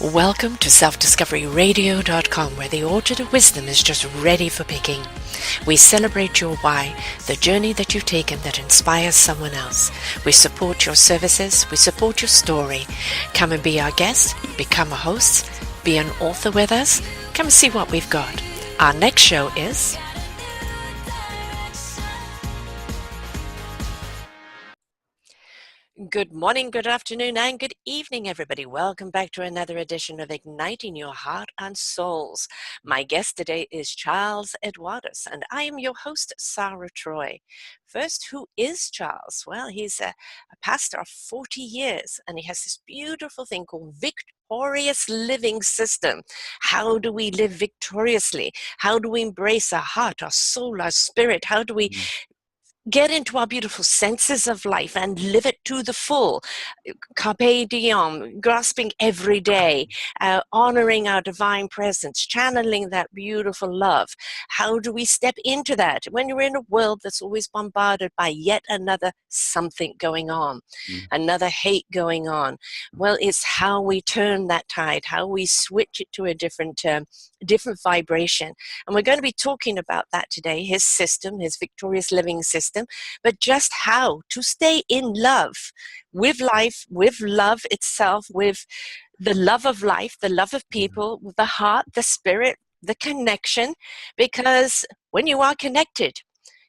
Welcome to selfdiscoveryradio.com, where the orchard of wisdom is just ready for picking. We celebrate your why, the journey that you've taken that inspires someone else. We support your services, we support your story. Come and be our guest, become a host, be an author with us. Come and see what we've got. Our next show is... Good morning, good afternoon, and good evening, everybody. Welcome back to another edition of Igniting Your Heart and Souls. My guest today is Charles Eduardos, and I am your host, Sarah Troy. First, who is Charles? Well, he's a pastor of 40 years, and he has this beautiful thing called Victorious Living System. How do we live victoriously? How do we embrace our heart, our soul, our spirit? How do we get into our beautiful senses of life and live it to the full? Carpe diem, grasping every day, honoring our divine presence, channeling that beautiful love. How do we step into that when you're in a world that's always bombarded by yet another something going on, another hate going on? Well, it's how we turn that tide, how we switch it to a different vibration. And we're going to be talking about that today, his system, his victorious living system, but just how to stay in love with life, with love itself, with the love of life, the love of people, with the heart, the spirit, the connection. Because when you are connected,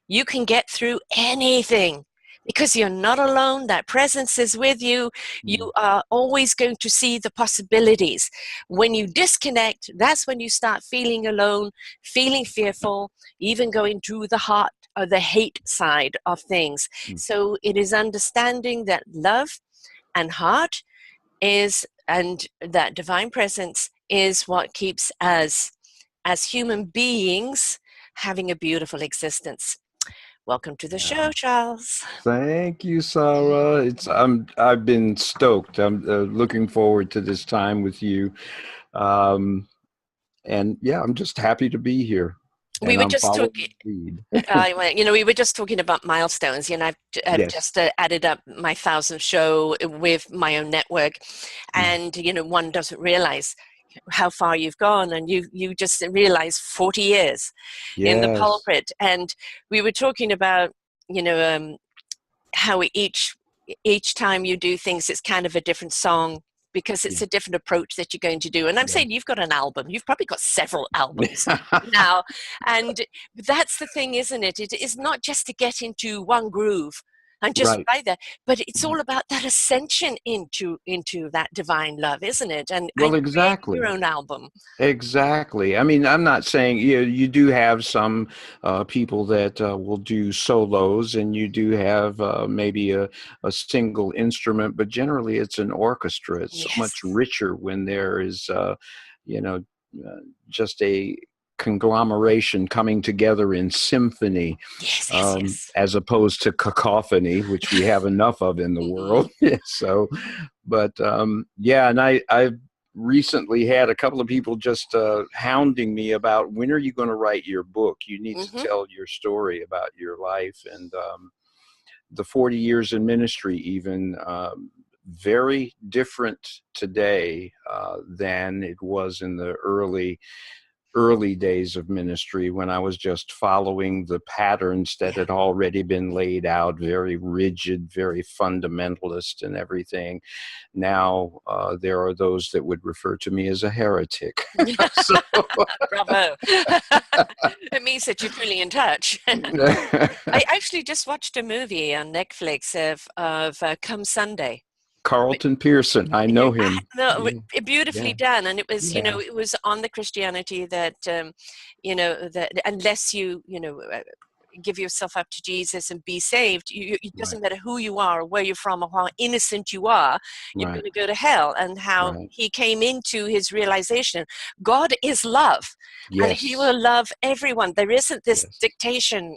you can get through anything. Because you're not alone, that presence is with you. You are always going to see the possibilities. When you disconnect, that's when you start feeling alone, feeling fearful, even going to the heart or the hate side of things. So it is understanding that love and heart is, and that divine presence is what keeps us as human beings having a beautiful existence. Welcome to the show, Charles. Thank you, Sarah. I've been stoked. I'm looking forward to this time with you, and yeah, I'm just happy to be here. We And were I'm just following talking. the lead. We were just talking about milestones. I've Yes. just added up my 1,000th show with my own network, and one doesn't realize how far you've gone, and you just realize 40 years in the Yes. pulpit. And we were talking about how each time you do things, it's kind of a different song, because it's a different approach that you're going to do. And I'm saying you've got an album. You've probably got several albums now. And that's the thing, isn't it? It is not just to get into one groove and just Right. ride there, but it's all about that ascension into that divine love, isn't it? And Well, create your exactly. own album. Exactly. I mean, I'm not saying you do have some people that will do solos, and you do have maybe a single instrument, but generally it's an orchestra. It's so Yes. much richer when there is, you know, uh, just a conglomeration coming together in symphony, Yes. as opposed to cacophony, which we have enough of in the world. So, but yeah, and I've recently had a couple of people just hounding me about, when are you going to write your book? You need to tell your story about your life. And the 40 years in ministry, even very different today than it was in the early days of ministry, when I was just following the patterns that had already been laid out, very rigid, very fundamentalist and everything. Now there are those that would refer to me as a heretic. So, Bravo. It means that you're truly in touch. I actually just watched a movie on Netflix of Come Sunday. Carlton Pearson, I know him. No, Yeah, beautifully yeah, done, and it was, yeah. it was on the Christianity that, that unless you give yourself up to Jesus and be saved, it Right, doesn't matter who you are or where you're from or how innocent you are, you're right, going to go to hell. And how right. he came into his realization, God is love, and he Yes, will love everyone. There isn't this yes, dictation.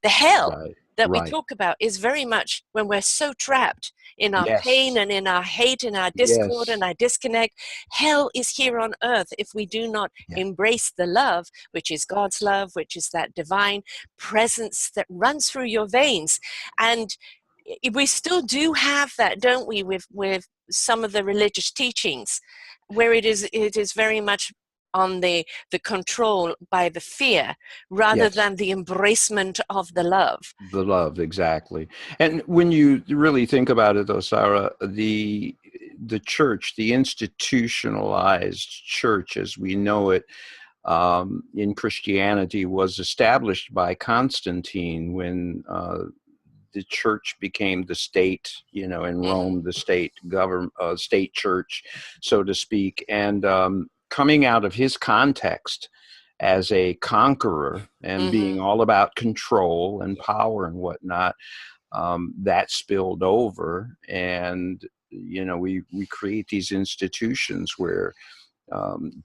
The hell right, that we right. talk about is very much when we're so trapped in our pain Yes, and in our hate and our discord yes, and our disconnect. Hell is here on earth if we do not yeah, embrace the love, which is God's love, which is that divine presence that runs through your veins. And we still do have that, don't we, with some of the religious teachings, where it is very much on the control by the fear rather Yes. than the embracement of the love. The love, exactly. And when you really think about it, though, Sarah, the church, the institutionalized church as we know it in Christianity, was established by Constantine when the church became the state, in Mm-hmm. Rome, the state government, state church, so to speak, and coming out of his context as a conqueror and Mm-hmm. being all about control and power and whatnot, that spilled over, and we create these institutions where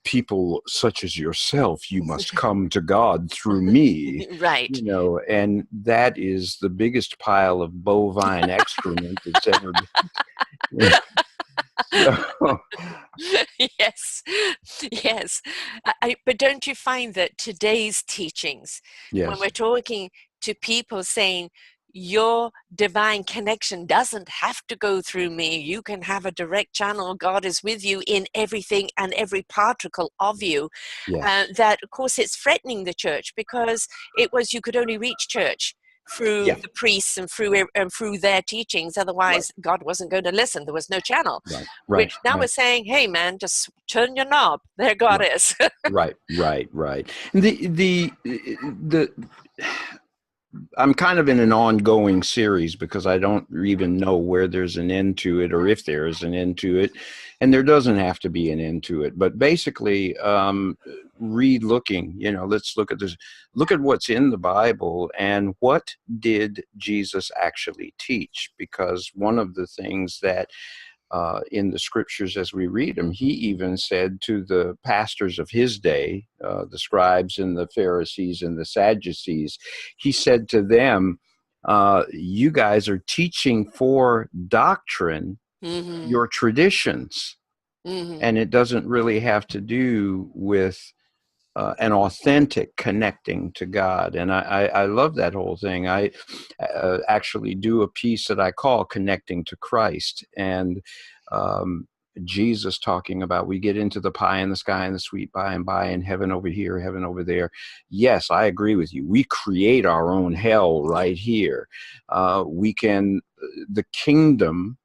people such as yourself, you must come to God through me, Right. and that is the biggest pile of bovine excrement that's ever been. So, Yes, yes. But don't you find that today's teachings, when yes, we're talking to people saying, your divine connection doesn't have to go through me, you can have a direct channel, God is with you in everything and every particle of you, yes, that of course it's threatening the church, because it was, you could only reach church through yeah, the priests and through their teachings, right, otherwise God wasn't going to listen, there was no channel. right, right, Which now we're right, saying, hey man, just turn your knob, there God right, is. right, right, right. And the I'm kind of in an ongoing series because I don't even know where there's an end to it or if there is an end to it. And there doesn't have to be an end to it. But basically, re-looking, let's look at this, look at what's in the Bible and what did Jesus actually teach? Because one of the things that in the scriptures as we read them, he even said to the pastors of his day, the scribes and the Pharisees and the Sadducees, he said to them, you guys are teaching for doctrine Mm-hmm. your traditions, Mm-hmm. and it doesn't really have to do with an authentic connecting to God. And I love that whole thing. I actually do a piece that I call Connecting to Christ. And um, Jesus talking about, we get into the pie in the sky and the sweet by and by, and heaven over here, heaven over there. Yes, I agree with you. We create our own hell Yeah. right here. We can, the kingdom,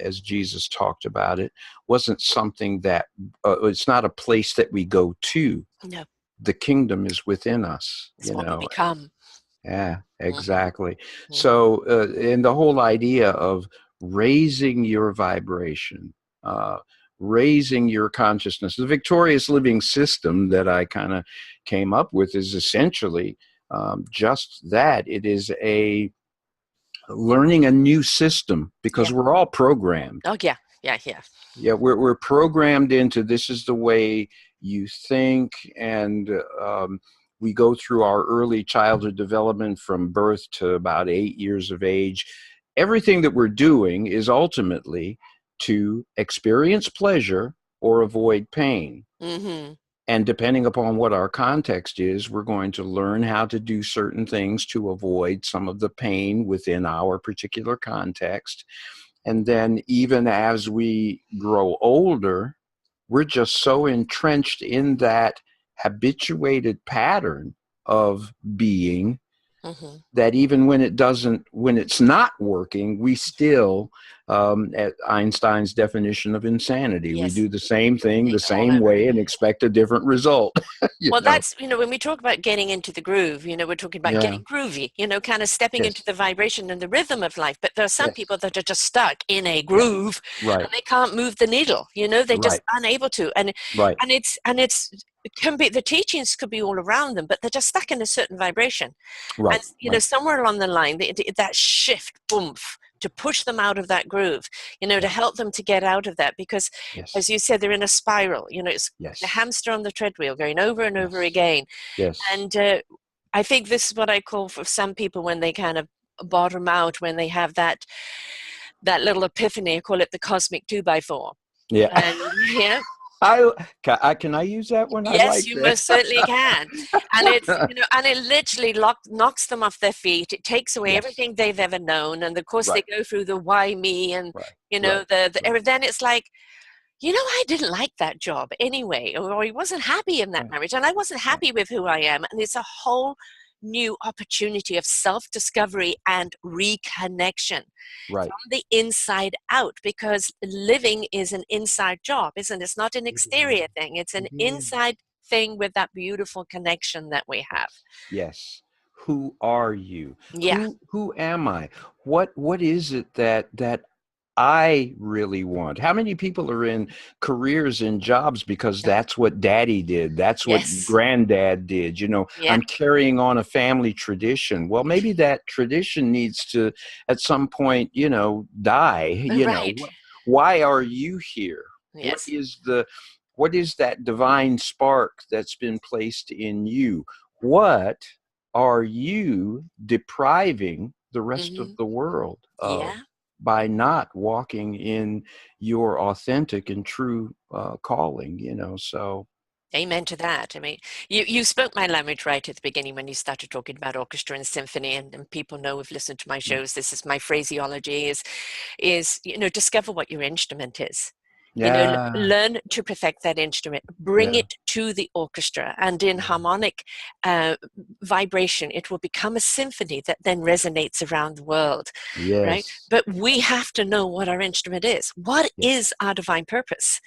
as Jesus talked about it, wasn't something that, it's not a place that we go to. No, The kingdom is within us, it's what we become. Yeah, Mm-hmm. exactly. Mm-hmm. So, and the whole idea of raising your vibration, uh, raising your consciousness, the victorious living system that I kind of came up with is essentially just that. It is a learning a new system Yeah. because we're all programmed. Oh yeah. Yeah. Yeah. Yeah, we're programmed into this is the way you think, and we go through our early childhood development from birth to about 8 years of age. Everything that we're doing is ultimately to experience pleasure or avoid pain. Mm-hmm. And depending upon what our context is, we're going to learn how to do certain things to avoid some of the pain within our particular context. And then even as we grow older, we're just so entrenched in that habituated pattern of being Mm-hmm. that even when it's not working, we still, at Einstein's definition of insanity, we Yes. do the same thing the All same over way and again. expect a different result. you Well, know? that's, when we talk about getting into the groove, we're talking about Yeah. getting groovy, kind of stepping into Yes. the vibration and the rhythm of life. But there are some Yes. people that are just stuck in a Yeah. groove Right. and they can't move the needle, they're just Right. unable to. And Right. it can be, the teachings could be all around them, but they're just stuck in a certain vibration. And, Right. Right. somewhere along the line, that shift, oomph, to push them out of that groove, to Yeah. help them to get out of that. Because, Yes. as you said, they're in a spiral, it's the Yes. hamster on the treadwheel going over and over Yes. again. Yes. And I think this is what I call, for some people, when they kind of bottom out, when they have that little epiphany, I call it the cosmic 2x4. Yeah. And yeah. Can I use that one? I Yes, like you that. most certainly can. And it's, and it literally knocks them off their feet. It takes away Yes. everything they've ever known. And of course, they Right. go through the why me and, Right. you know, Right. Right. then it's like, I didn't like that job anyway, or I wasn't happy in that Right. marriage, and I wasn't Right. happy with who I am. And it's a whole new opportunity of self discovery and reconnection Right. from the inside out, because living is an inside job, isn't it? It's not an It is. exterior thing, it's an It is. inside thing with that beautiful connection that we have. Yes. Yes. Who are you? Yeah. Who am I? What is it that I really want? How many people are in careers and jobs because that's what daddy did? That's what Yes. granddad did. Yeah. I'm carrying on a family tradition. Well, maybe that tradition needs to at some point, die. Right. Why are you here? What Yes. is that divine spark that's been placed in you? What are you depriving the rest of Hmm. the world of Yeah. by not walking in your authentic and true calling? So Amen to that. I mean, you spoke my language right at the beginning when you started talking about orchestra and symphony, and people know who've listened to my yeah, shows. This is my phraseology is discover what your instrument is. yeah, Learn to perfect that instrument, bring yeah, it to the orchestra, and in harmonic uh, vibration, it will become a symphony that then resonates around the world, right? yes, But we have to know what our instrument is. What yes, is our divine purpose?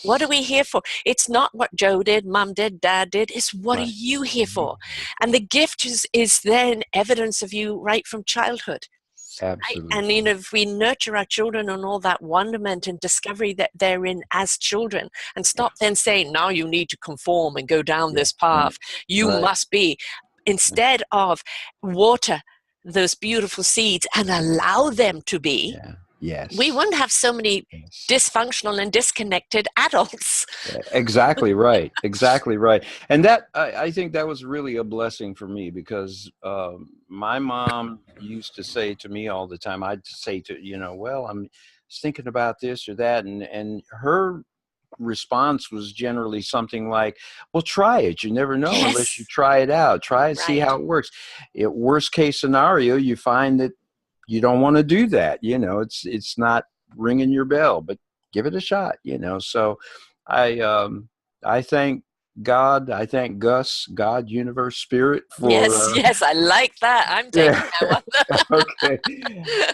What are yes, we here for? It's not what Joe did, Mum did, Dad did. It's what are right. you What here are you for? here And for? the gift is then evidence of you right from childhood. Right? And Absolutely. if we nurture our children on all that wonderment and discovery that they're in as children, and Yeah, stop then saying, now you need to conform and go down yeah, this right, path, you right. must be, Yeah, instead of water those beautiful seeds and allow them to be, yeah, we yes, wouldn't have so many yes. dysfunctional and disconnected adults. Exactly right. Exactly right. And that I think that was really a blessing for me because my mom used to say to me all the time. I'd say well, I'm thinking about this or that, and her response was generally something like, "Well, try it. You never know unless you Yes, try it out. Try and see right. how it works." Worst case scenario, you find that you don't want to do that. It's not ringing your bell, but give it a shot. So I I thank God. I thank Gus, God, universe, spirit Yes, for yes, I like that. I'm taking yeah. that one. Okay.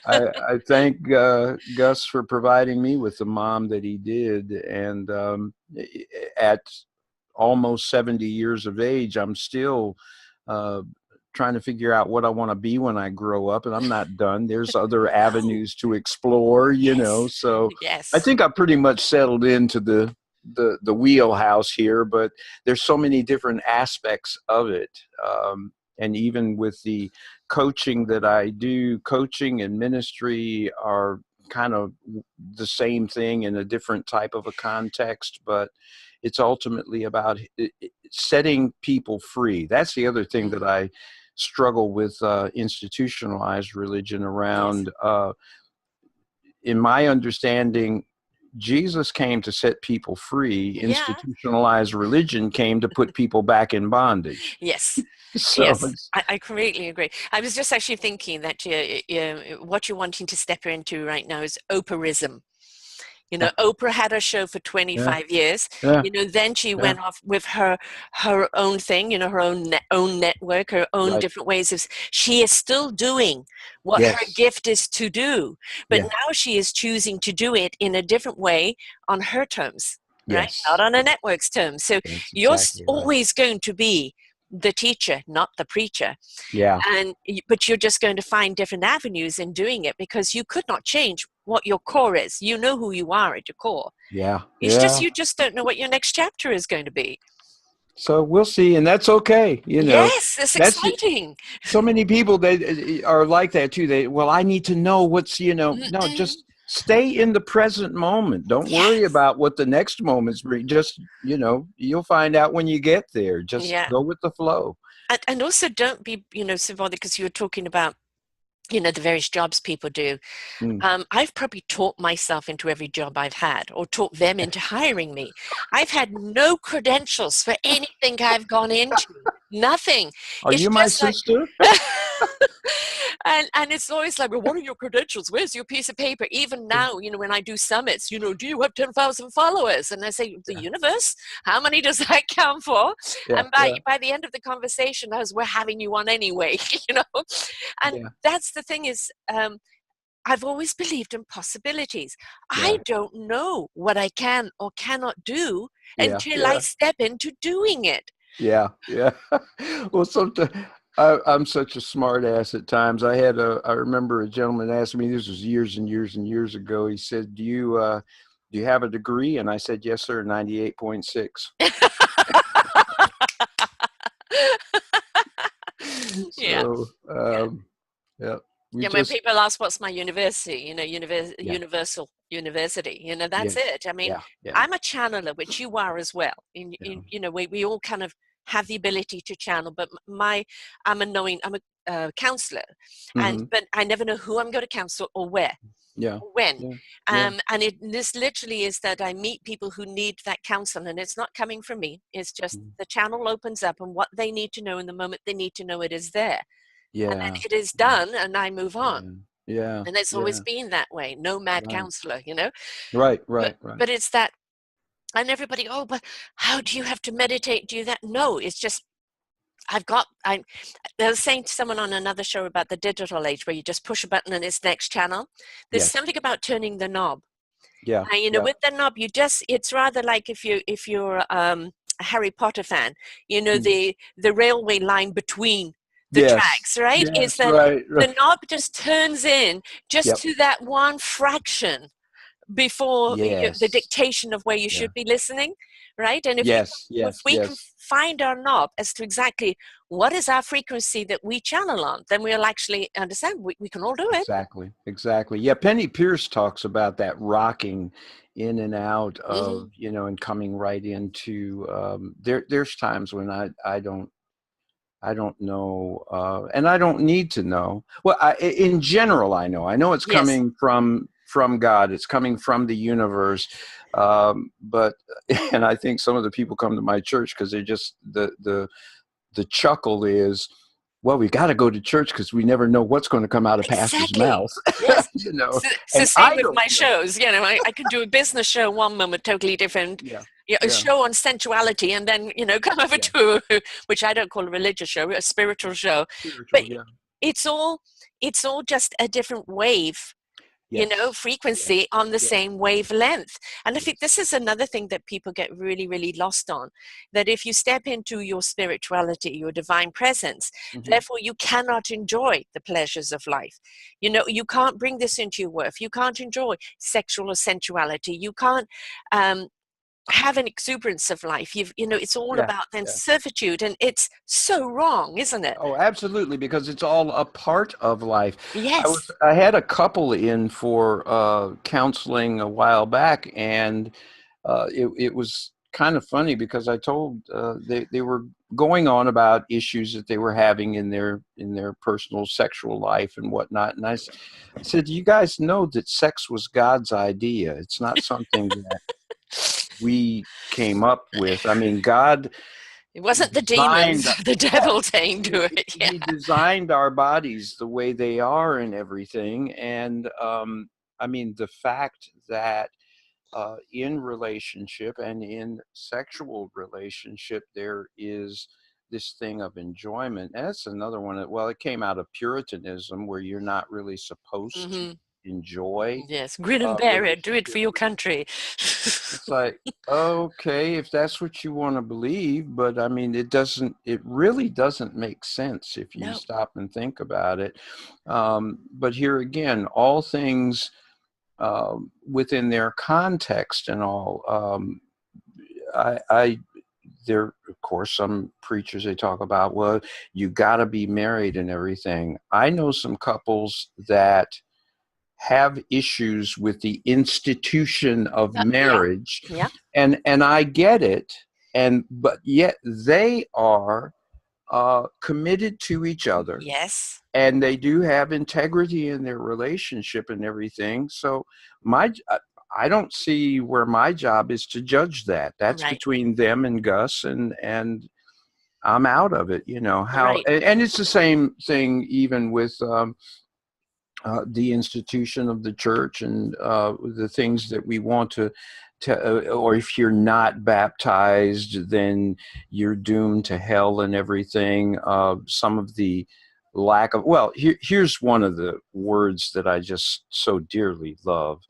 I thank Gus for providing me with the mom that he did, and at almost 70 years of age, I'm still uh, trying to figure out what I want to be when I grow up, and I'm not done. There's other No. avenues to explore, Yes. So I Yes. think I pretty much settled into the wheelhouse here, but there's so many different aspects of it. And even with the coaching that I do, coaching and ministry are kind of the same thing in a different type of a context, but it's ultimately about setting people free. That's the other thing that Mm, I struggle with institutionalized religion yes. around. In my understanding, Jesus came to set people free. Yeah. Institutionalized religion came to put people back in bondage. Yes. So Yes. I completely agree. I was just actually thinking that what you're wanting to step into right now is Oprahism. Oprah had her show for yeah, 25 years. yeah, Then she yeah, went off with her own thing, her own network, her own right. different ways of. She is still doing what her Yes, gift is to do, but yeah, now she is choosing to do it in a different way on her terms, right? Not yes, on a yes. network's terms. So That's you're exactly right. always going to be the teacher, not the preacher, Yeah, but you're just going to find different avenues in doing it, because you could not change what your core is. You know who you are at your core. yeah, It's just yeah. you just don't know what your next chapter is going to be. So we'll see, and that's okay. Yes, it's That's exciting. so many people they are like that too. Well, I need to know what's no, Mm-mm. just stay in the present moment. Don't worry Yes. about what the next moment's bring. Just you'll find out when you get there. Just Yeah. go with the flow. And also don't be, so bothered, because you were talking about the various jobs people do. Mm. I've probably talked myself into every job I've had, or talked them into hiring me. I've had no credentials for anything I've gone into. Nothing. Are It's you my just like, sister? and it's always like, well, what are your credentials? Where's your piece of paper? Even now, when I do summits, do you have 10,000 followers? And I say, the Yeah, universe, how many does that count for? yeah, And yeah, by the end of the conversation, we're having you on anyway, you know. And yeah, that's the thing is, I've always believed in possibilities. I yeah, don't know what I can or cannot do yeah, until I yeah, step into doing it. yeah, yeah. Well, sometimes I'm such a smart ass at times. I remember a gentleman asked me, this was years and years and years ago. He said, do you have a degree? And I said, yes, sir, 98.6. Yeah. So, Yeah. yeah, we Yeah, when just, people ask what's my university, yeah, universal university, that's yes, it. I mean, yeah, yeah, I'm a channeler, which you are as well. yeah. We all kind of have the ability to channel, but I'm a counselor, Hmm. but I never know who I'm going to counsel or where Yeah, or when. yeah, yeah. This literally is that I meet people who need that counsel, and it's not coming from me. It's just Mm. the channel opens up, and what they need to know in the moment they need to know it is there, and then Yeah, it is done, and I move on. yeah, yeah, And it's always yeah. been that way. No mad Right, counselor. right, But right, right. but it's that, and everybody, oh, but how do you have to meditate? Do that? No, it's just I was saying to someone on another show about the digital age where you just push a button and it's next channel. There's Yes, something about turning the knob. yeah, And yeah. with the knob, it's rather like if you're a Harry Potter fan, Mm. the railway line between the Yes, tracks, right? yes, Is that right, the right. knob just turns in just Yep. to that one fraction before the Yes. dictation of where you Yeah. should be listening, right? And Yes, if yes, we can yes. find our knob as to exactly what is our frequency that we channel on, then we'll actually understand we can all do it. Exactly, exactly. Yeah, Penny Pierce talks about that rocking in and out Hmm. of, and coming right into there's times when I don't know, and I don't need to know. Well, in general, I know it's Yes. coming from God. It's coming from the universe. But and I think some of the people come to my church because they're just the chuckle is, well, we got to go to church because we never know what's going to come out of pastor's Exactly. mouth. Yes. It's the And same I with don't my know. shows. I can do a business show one moment, totally different. Yeah, Yeah, a yeah, show on sensuality, and then come over yeah. to which I don't call a religious show, a spiritual show. But Spiritual, yeah. it's all it's all just a different wave, Yes, yes, frequency on the yes, same wavelength. And I think yes. this is another thing that people get really, really lost on, that if you step into your spirituality, your divine presence, Hmm. therefore you cannot enjoy the pleasures of life. You can't bring this into your work. You can't enjoy sexual or sensuality. You can't um, have an exuberance of life. It's all Yeah, about then yeah. servitude, and it's so wrong, isn't it? Oh, absolutely, because it's all a part of life. Yes. I had a couple in for counseling a while back, and it was kind of funny because I told they were going on about issues that they were having in their personal sexual life and whatnot, and I said, "Do you guys know that sex was God's idea? It's not something that we came up with. I mean, God It wasn't the demons, designed, the yeah, devil saying to it. Yeah. he designed our bodies the way they are and everything. And I mean, the fact that in relationship and in sexual relationship, there is this thing of enjoyment. And that's another one that, well, it came out of Puritanism where you're not really supposed to Hmm. enjoy Yes, grin and bear it. Do it for relationship. your country. It's like, okay, if that's what you want to believe, but I mean, it really doesn't make sense if you No. stop and think about it. But here again, all things within their context and all, I there, of course, some preachers, they talk about, well, you got to be married and everything. I know some couples that have issues with the institution of Yeah. marriage, Yeah. and I get it, but yet they are committed to each other, Yes. and they do have integrity in their relationship and everything. So my I don't see where my job is to judge that. That's Right. between them and Gus, and I'm out of it. You know how, Right. and it's the same thing even with the institution of the church and the things that we want to, or if you're not baptized, then you're doomed to hell and everything. Some of the lack of, well, here's one of the words that I just so dearly love.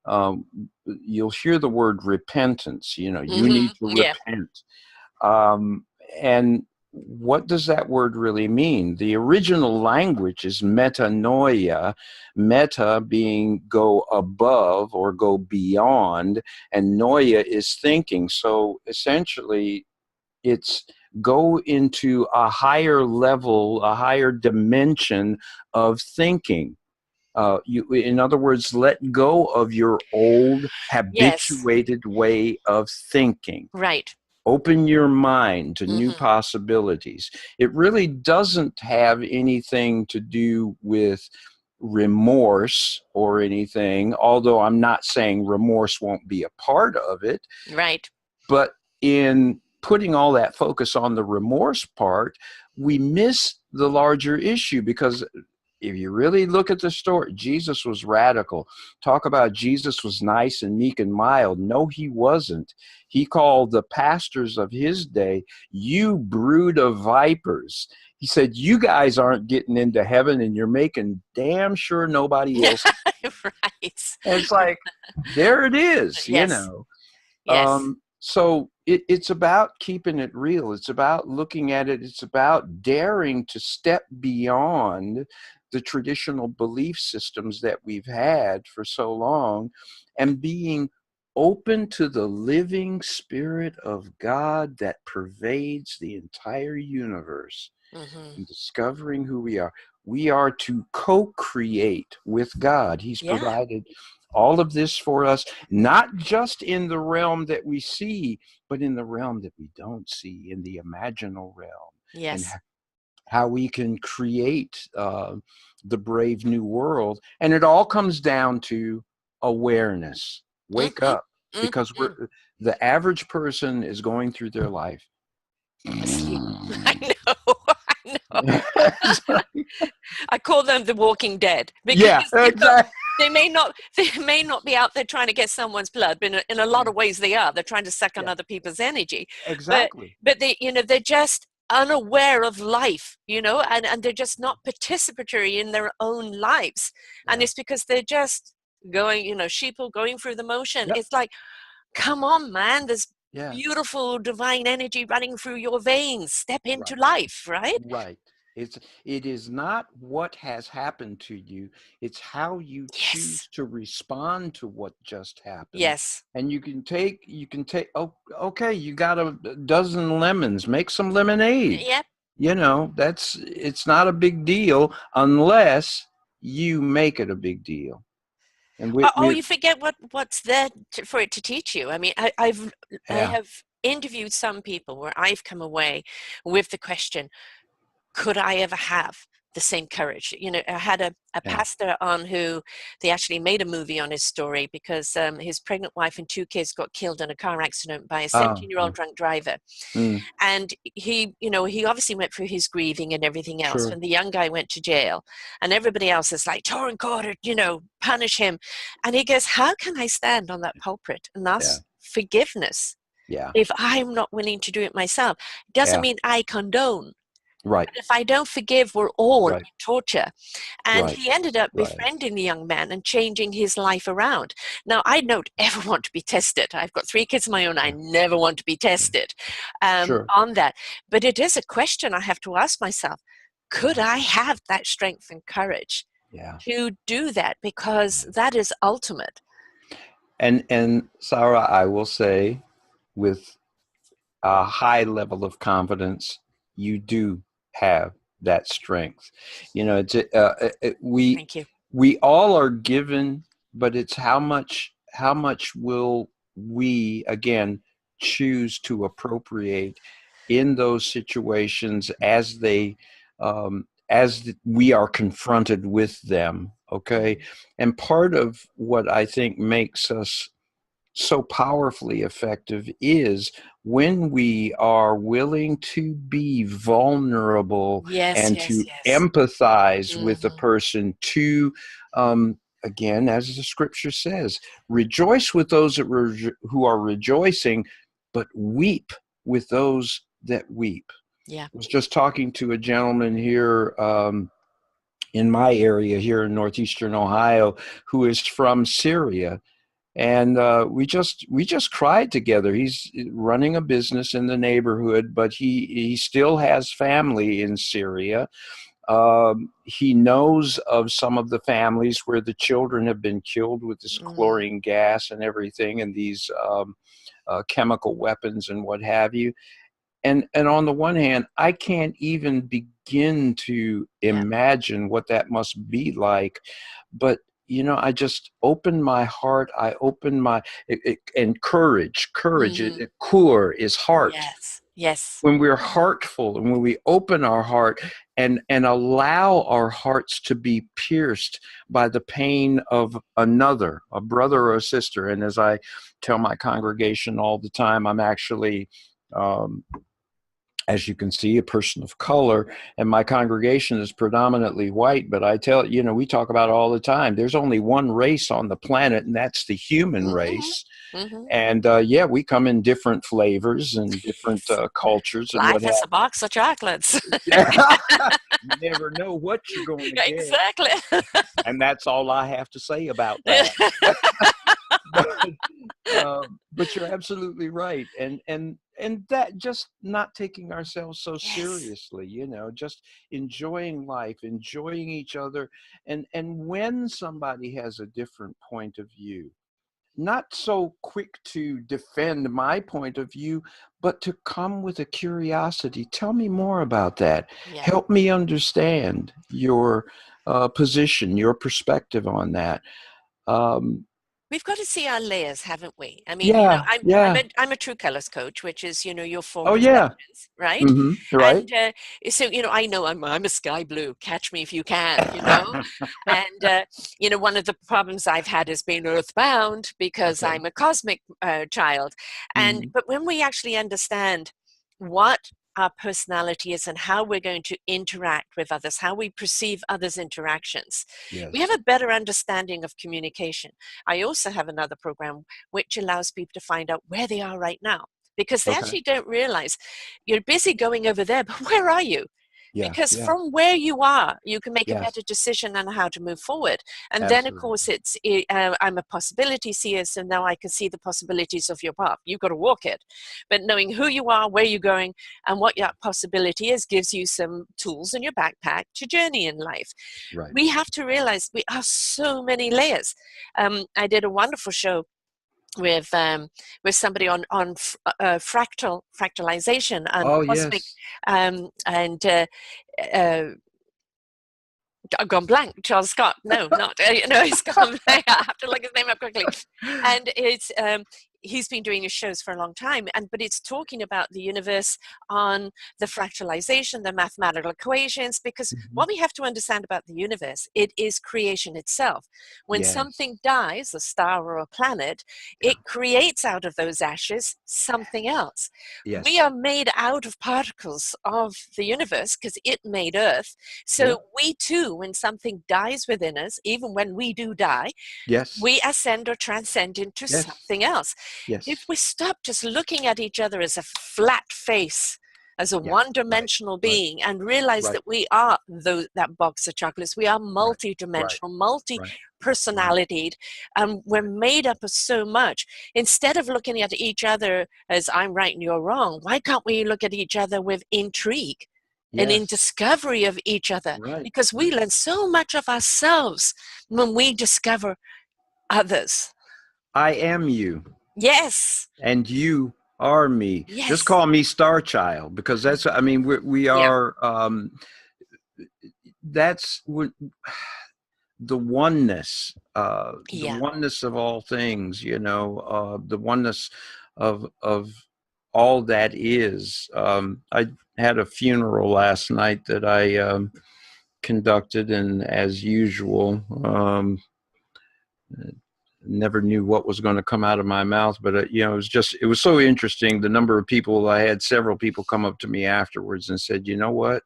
Um, you'll hear the word repentance. You know, you need to Yeah. repent. Um, and what does that word really mean? The original language is metanoia, meta being go above or go beyond, and noia is thinking. So essentially, it's go into a higher level, a higher dimension of thinking. In other words, let go of your old Yes. habituated way of thinking. Right. Open your mind to new Hmm. possibilities. It really doesn't have anything to do with remorse or anything, although I'm not saying remorse won't be a part of it. Right. But in putting all that focus on the remorse part, we miss the larger issue, because if you really look at the story, Jesus was radical. Talk about Jesus was nice and meek and mild. No, he wasn't. He called the pastors of his day, you brood of vipers. He said, you guys aren't getting into heaven, and you're making damn sure nobody else. Right. And it's like, there it is, you Yes. know. Yes. So it's about keeping it real. It's about looking at it. It's about daring to step beyond the traditional belief systems that we've had for so long, and being open to the living Spirit of God that pervades the entire universe, Hmm. and discovering who we are. We are to co-create with God. He's Yeah. provided all of this for us, not just in the realm that we see, but in the realm that we don't see, in the imaginal realm, and Yes. how we can create the brave new world. And it all comes down to awareness. Wake Hmm. up, because Hmm. the average person is going through their life. Asleep. I know. I know. I call them the Walking Dead because Yeah, you know exactly. they may not be out there trying to get someone's blood, but in a lot of ways they are. They're trying to suck on Yeah, other people's energy, but exactly. they're just unaware of life, and they're just not participatory in their own lives, and Yeah. it's because they're just going, sheeple going through the motion. Yep. It's like, come on, man, there's Yeah. beautiful divine energy running through your veins. Step into Right. life, right? Right. It is not what has happened to you. It's how you Yes. choose to respond to what just happened. Yes. And you can take, oh, okay, you got a dozen lemons, make some lemonade. Yep. It's not a big deal unless you make it a big deal. And Oh, we you forget what's there for it to teach you. I mean, I yeah, have interviewed some people where I've come away with the question, could I ever have the same courage? I had a yeah. pastor on who they actually made a movie on his story because his pregnant wife and two kids got killed in a car accident by a Oh, 17-year-old drunk driver. mm, And he obviously went through his grieving and everything else. sure. When the young guy went to jail, and everybody else is like, Torrent Carter, punish him. And he goes, how can I stand on that pulpit and Yeah. ask forgiveness Yeah. if I'm not willing to do it myself? It doesn't Yeah. mean I condone. Right. But if I don't forgive, we're all in Right. torture. And Right. he ended up Right. befriending the young man and changing his life around. Now, I don't ever want to be tested. I've got 3 kids of my own. I Yeah. never want to be Yeah. tested Sure. on that. But it is a question I have to ask myself. Could Yeah. I have that strength and courage Yeah. to do that? Because that is ultimate. And Sarah, I will say with a high level of confidence, you do have that strength. Thank you. We all are given, but it's how much will we again choose to appropriate. in those situations as we are confronted with them. Okay. Mhm. And part of what I think makes us so powerfully effective is when we are willing to be vulnerable Yes, and yes, to yes. empathize with a Mhm. person to again, as the scripture says, rejoice with those who are rejoicing, but weep with those that weep. Yeah. I was just talking to a gentleman here in my area here in northeastern Ohio who is from Syria, and we just cried together. He's running a business in the neighborhood, but he still has family in Syria. He knows of some of the families where the children have been killed with this Mm. chlorine gas and everything, and these chemical weapons and what have you. And on the one hand, I can't even begin to Yeah. imagine what that must be like. But I just open my heart. I open my and courage. Mhm. Kur is heart. Yes. Yes. When we're heartful and when we open our heart and allow our hearts to be pierced by the pain of another, a brother or a sister. And as I tell my congregation all the time, I'm actually um, as you can see, a person of color, and my congregation is predominantly white. But I tell we talk about it all the time. There's only one race on the planet, and that's the human Mhm. race. Mhm. And yeah, we come in different flavors and different cultures and what Life is have a box of chocolates. you. You never know what you're going to get, Exactly. and that's all I have to say about that. but but you're absolutely right, and that just not taking ourselves so Yes. seriously, just enjoying life, enjoying each other, and when somebody has a different point of view, not so quick to defend my point of view, but to come with a curiosity. Tell me more about that. Yeah. Help me understand your position, your perspective on that. um, We've got to see our layers, haven't we? I mean, yeah, I'm yeah. a true colors coach, which is, your four Oh yeah. perceptions, right? Right. And so, I know I'm a sky blue. Catch me if you can. And one of the problems I've had is being earthbound because Okay. I'm a cosmic child. And Mhm. but when we actually understand what our personality is and how we're going to interact with others, how we perceive others' interactions, we have Yes. a better understanding of communication. I also have another program which allows people to find out where they are right now because they Okay. actually don't realize you're busy going over there, but where are you? Yeah. Because Yeah. from where you are, you can make a Yes. better decision on how to move forward. And then, of course, Absolutely. I'm a possibility seer, so now I can see the possibilities of your path. You've got to walk it. But knowing who you are, where you're going, and what that possibility is gives you some tools in your backpack to journey in life. Right. We have to realize we are so many layers. I did a wonderful show with somebody on fractalization and Oh cosmic yes. and uh, I've gone blank. Charles Scott. No, not. No, he's gone blank. I have to look his name up quickly. And he's been doing his shows for a long time, but it's talking about the universe on the fractalization, the mathematical equations, because Mhm. what we have to understand about the universe, it is creation itself. When Yes. something dies, a star or a planet, Yeah. it creates out of those ashes something else. We Yes. are made out of particles of the universe because it made Earth. Yeah. So we too, when something dies within us, even when we do die, Yes. we ascend or transcend into Yes. something else. If Yes. we stop just looking at each other as a flat face, as a Yeah. Right. one-dimensional Right. being, and realize Right. that we are that box of chocolates, we are Right. Right. multi-dimensional, Right. Right. multi-personalitied, and we're made up of so much. Instead of looking at each other as I'm right and you're wrong, why can't we look at each other with intrigue? And in Yes. discovery of each other, Right. because we Right. learn so much of ourselves when we discover others. I am you, Yes, and you are me. Just yes, call me Star Child because that's. I mean, we yeah, are. That's what the yeah, oneness of all things. The oneness of all that is. I had a funeral last night that I conducted, and as usual, never knew what was going to come out of my mouth, but it was so interesting. The number of people, I had several people come up to me afterwards and said, you know what,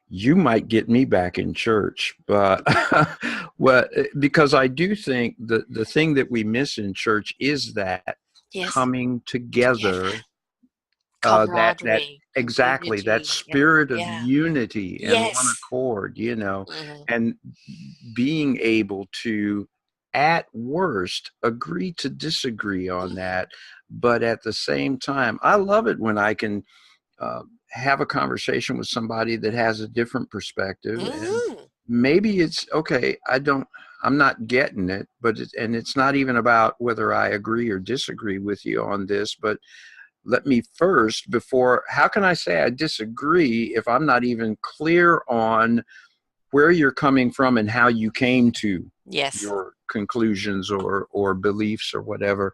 you might get me back in church. But well, because I do think that the thing that we miss in church is that Yes. coming Together. together, that Camaraderie, exactly, that community. Yeah. spirit of Yeah. unity and one Yes. accord, Hmm. and being able to, at worst, agree to disagree on Hmm. that. But at the same time, I love it when I can have a conversation with somebody that has a different perspective, and Hmm. maybe it's okay. I'm not getting it, but and it's not even about whether I agree or disagree with you on this, but let me first, before, how can I say I disagree if I'm not even clear on where you're coming from and how you came to Yes. your conclusions or beliefs or whatever.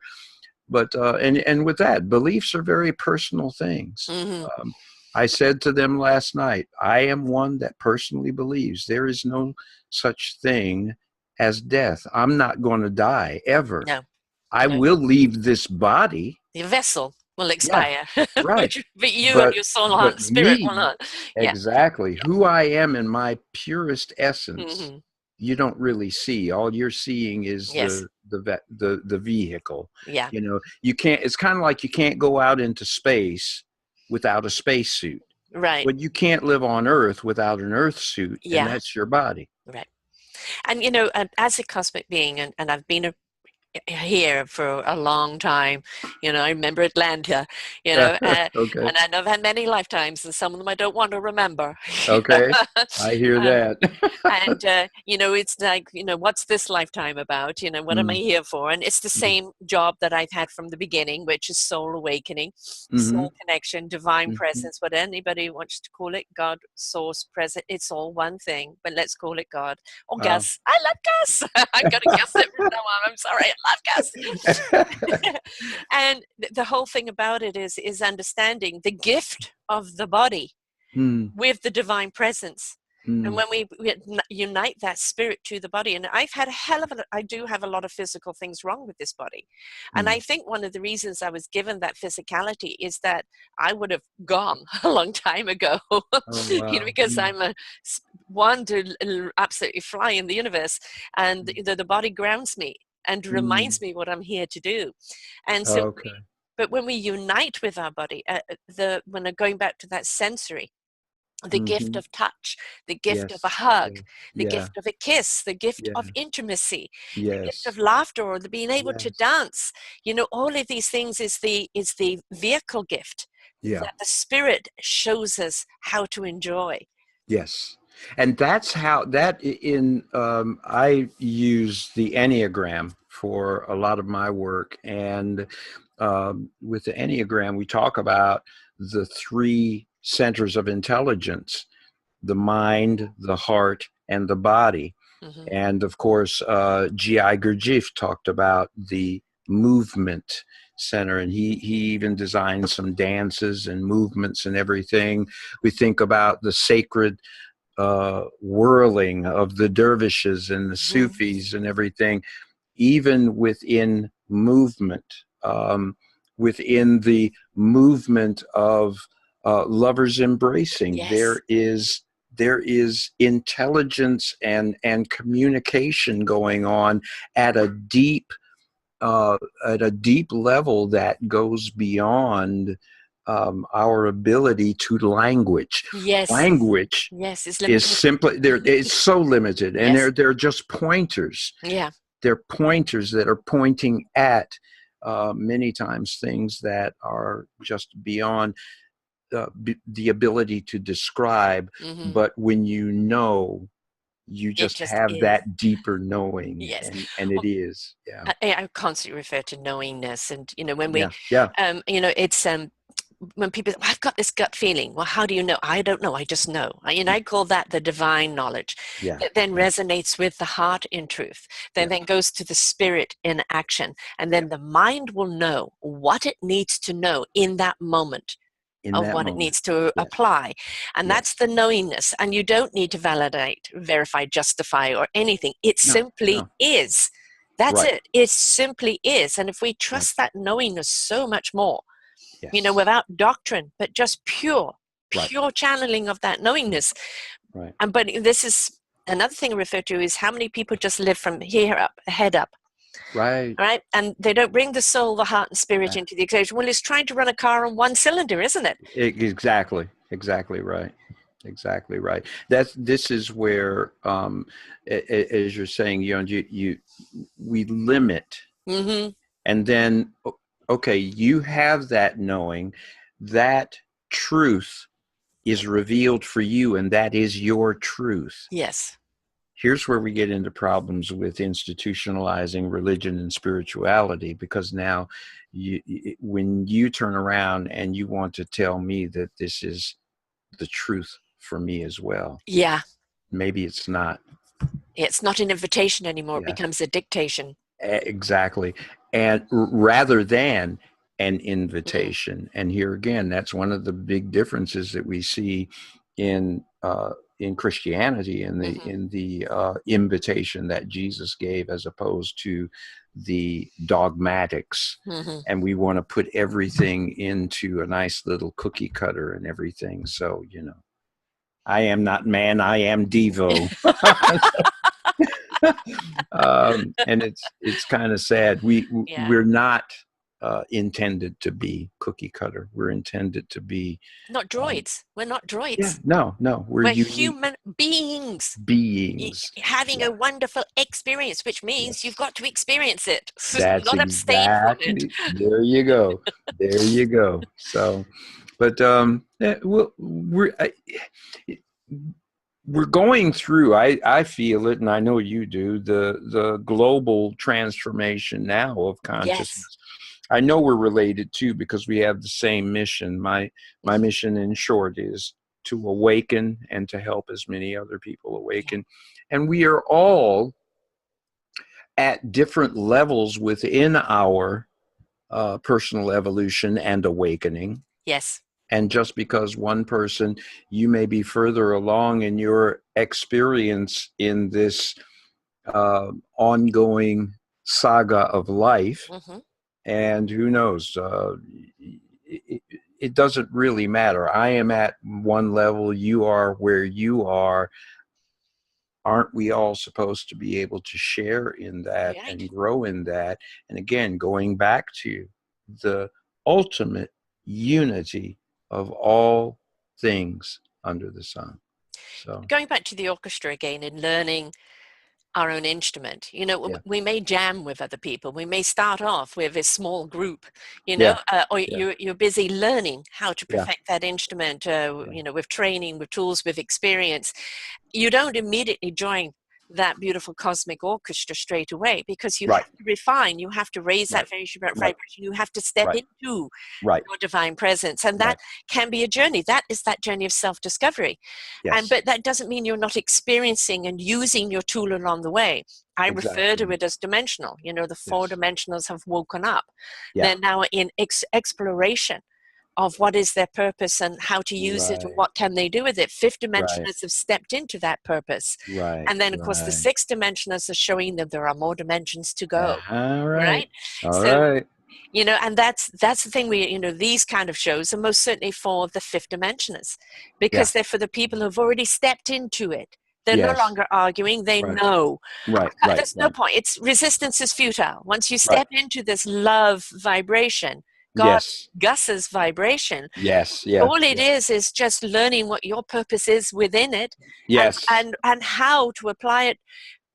But and with that, beliefs are very personal things. Hmm. Um, I said to them last night, I am one that personally believes there is no such thing as death. I'm not going to die ever. No. I No. will leave this body. The vessel will Yeah, expire, right. but you and But your soul, heart, but and spirit will me, not. Yeah. exactly who I am in my purest essence, Hmm. you don't really see. All you're seeing is Yes. the vehicle. Yeah. You can't. It's kind of like you can't go out into space without a spacesuit, Right. but you can't live on Earth without an Earth suit, and Yeah. that's your body. Right. And and as a cosmic being, and I've been here for a long time. I remember Atlanta, Okay. and I know I've had many lifetimes, and some of them I don't want to remember. Okay. I hear um, that. and it's like, what's this lifetime about? What am I Mm, here for? And it's the mm, same job that I've had from the beginning, which is soul awakening, mm-hmm, soul connection, divine mm-hmm. presence, what anybody wants to call it, God, source, present. It's all one thing, but let's call it God or Wow. Gus. I love Gus. I'm gonna Gus it from now on. I'm sorry, I love Gus. And the whole thing about it is understanding the gift of the body Hmm. with the divine presence. And Hmm. when we unite that spirit to the body, and I've had a hell of I do have a lot of physical things wrong with this body. And Hmm. I think one of the reasons I was given that physicality is that I would have gone a long time ago, Oh wow. because Hmm. I'm a one to absolutely fly in the universe, and the body grounds me and Hmm. reminds me what I'm here to do. And so, Okay. but when we unite with our body, when I'm going back to that sensory, the gift Hmm. of touch, the gift of a Yes. hug, Yeah. the Yeah. gift of a kiss, the gift of Yeah. intimacy, the gift of Yes. laughter, or the being able to Yes. dance. All of these things is the vehicle gift Yeah. that the spirit shows us how to enjoy. Yes. And that's how that in I use the Enneagram for a lot of my work, and with the Enneagram we talk about the three centers of intelligence: the mind, the heart, and the body. Hmm. And of course, G.I. Gurdjieff talked about the movement center, and he even designed some dances and movements and everything. We think about the sacred whirling of the dervishes and the Hmm. Sufis and everything, even within movement, within the movement of lovers embracing, Yes. there is intelligence and communication going on at a deep uh, at a deep level that goes beyond our ability to language. Yes. Language Yes. It's is limited. simply there. It's so limited, and Yes. they're just pointers. Yeah. They're pointers that are pointing at many times things that are just beyond the ability to describe. Hmm. But when you It just just have is. that deeper knowing, Yes. and it Well, is. Yeah. I constantly refer to knowingness, and when we, Yeah. Yeah. it's when people, I've got this gut feeling. Well, how do you know? I don't know. I just know. I call that the divine knowledge Yeah. that then Yeah. resonates with the heart in truth, Yeah. then goes to the spirit in action. And Yeah. then the mind will know what it needs to know in that moment In of that what it moment. needs to Yes. apply. And Yes. that's the knowingness. And you don't need to validate, verify, justify, or anything. It No. simply No. is. That's Right. it. It simply is. And if we Right. trust that knowingness so much more, Yes. without doctrine, but just pure Right. channeling of that knowingness. Right. And but this is another thing I refer to is how many people just live from here up, head up, Right. right? And they don't bring the soul, the heart, and spirit Yeah. into the equation. Well, it's trying to run a car on one cylinder, isn't it? Exactly. Exactly right. Exactly right. This is where, as you're saying, we limit, Mm-hmm. and then, okay, you have that knowing, that truth is revealed for you, and that is your truth. Yes. Here's where we get into problems with institutionalizing religion and spirituality, because now when you turn around and you want to tell me that this is the truth for me as well, Yeah. maybe it's not. It's not an invitation anymore. It Yeah, becomes a dictation. exactly. And rather than an Mm-hmm. invitation, and here again, that's one of the big differences that we see in Christianity, in Mm-hmm. the invitation that Jesus gave, as opposed to the dogmatics. Mm-hmm. And we want to put everything into a nice little cookie cutter and everything. So, I am not man, I am Devo. And it's kind of sad. Yeah. We're not intended to be cookie cutter. We're intended to be, Not um, droids. We're not yeah, droids. no, we're We're unique human beings beings. having Yeah, a wonderful experience, which means you've yes, got to experience it, that's not abstain from it. exactly. There you go. There you go. So, but yeah, we're going through, I feel it, and I know you do, the global transformation now of Yes. consciousness. I know we're related too, because we have the same mission. My Mhm. mission, in short, is to awaken and to help as many other people Yeah. awaken. And we are all at different levels within our personal evolution and awakening. Yes. And just because one person, you may be further along in your experience in this ongoing saga of life, Hmm. and who knows, it, it doesn't really matter. I am at one level, you are where you are. Aren't we all supposed to be able to share in that Right. and grow in that? And again, going back to the ultimate unity of all things under the sun. So, Going back to the orchestra again and learning our own instrument. yeah, We may jam with other people. We may start off with a small group, yeah, or yeah, you're busy learning how to yeah, perfect that instrument, yeah. with training, with tools, with experience. You don't immediately join that beautiful cosmic orchestra straight away, because you Right, have to refine, you have to raise that right, vibration, right, you have to step right, into right, your divine presence. And that right. can be a journey. That is that journey of self-discovery. Yes, But that doesn't mean you're not experiencing and using your tool along the way. I refer to exactly. it as dimensional. The four Yes, dimensionals have woken up. yeah, They're now in exploration of what is their purpose and how to use it and right, what can they do with it. Fifth right, dimensionals have stepped into that purpose. right, And then, of course, the right. sixth dimensionals are showing them there are more dimensions to go. All right, Right? all So, right. and that's the thing, these kind of shows are most certainly for the fifth dimensioners, Yeah, because they're for the people who've already stepped into it. They're no yes, longer arguing, they right, know. right, right, There's no right, point. It's resistance is futile. Once you right. step into this love vibration, God Yes, Gus's vibration, yes, yeah, all it yeah, is just learning what your purpose is within it, and yes, and how to apply it.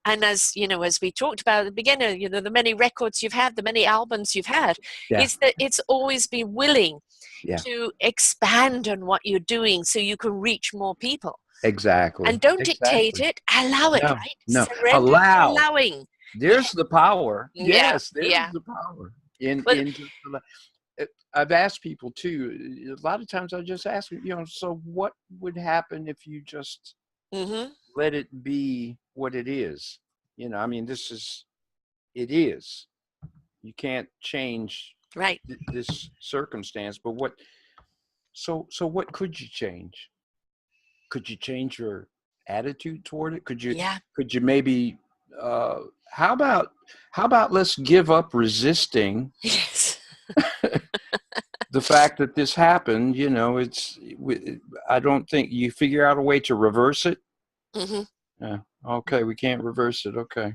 And as we talked about at the beginning, the many records you've had, the many albums you've had, yeah, is that it's always be willing yeah, to expand on what you're doing so you can reach more people. And exactly, don't dictate exactly. it, allow it, No, right? no, Surrender to allow. allowing. Yeah, There's the power. yeah, Yes, there's yeah. the power Well, in just I've asked people too. A lot of times I just ask, so what would happen if you just Mm-hmm. let it be what it is? I mean, it is. You can't change Right. this circumstance, but so what could you change? Could you change your attitude toward it? Yeah. Could you maybe, uh, how about let's give up resisting Yes. the fact that this happened. I don't think you figure out a way to reverse it. Mm-hmm. Yeah. Okay. We can't reverse it. Okay.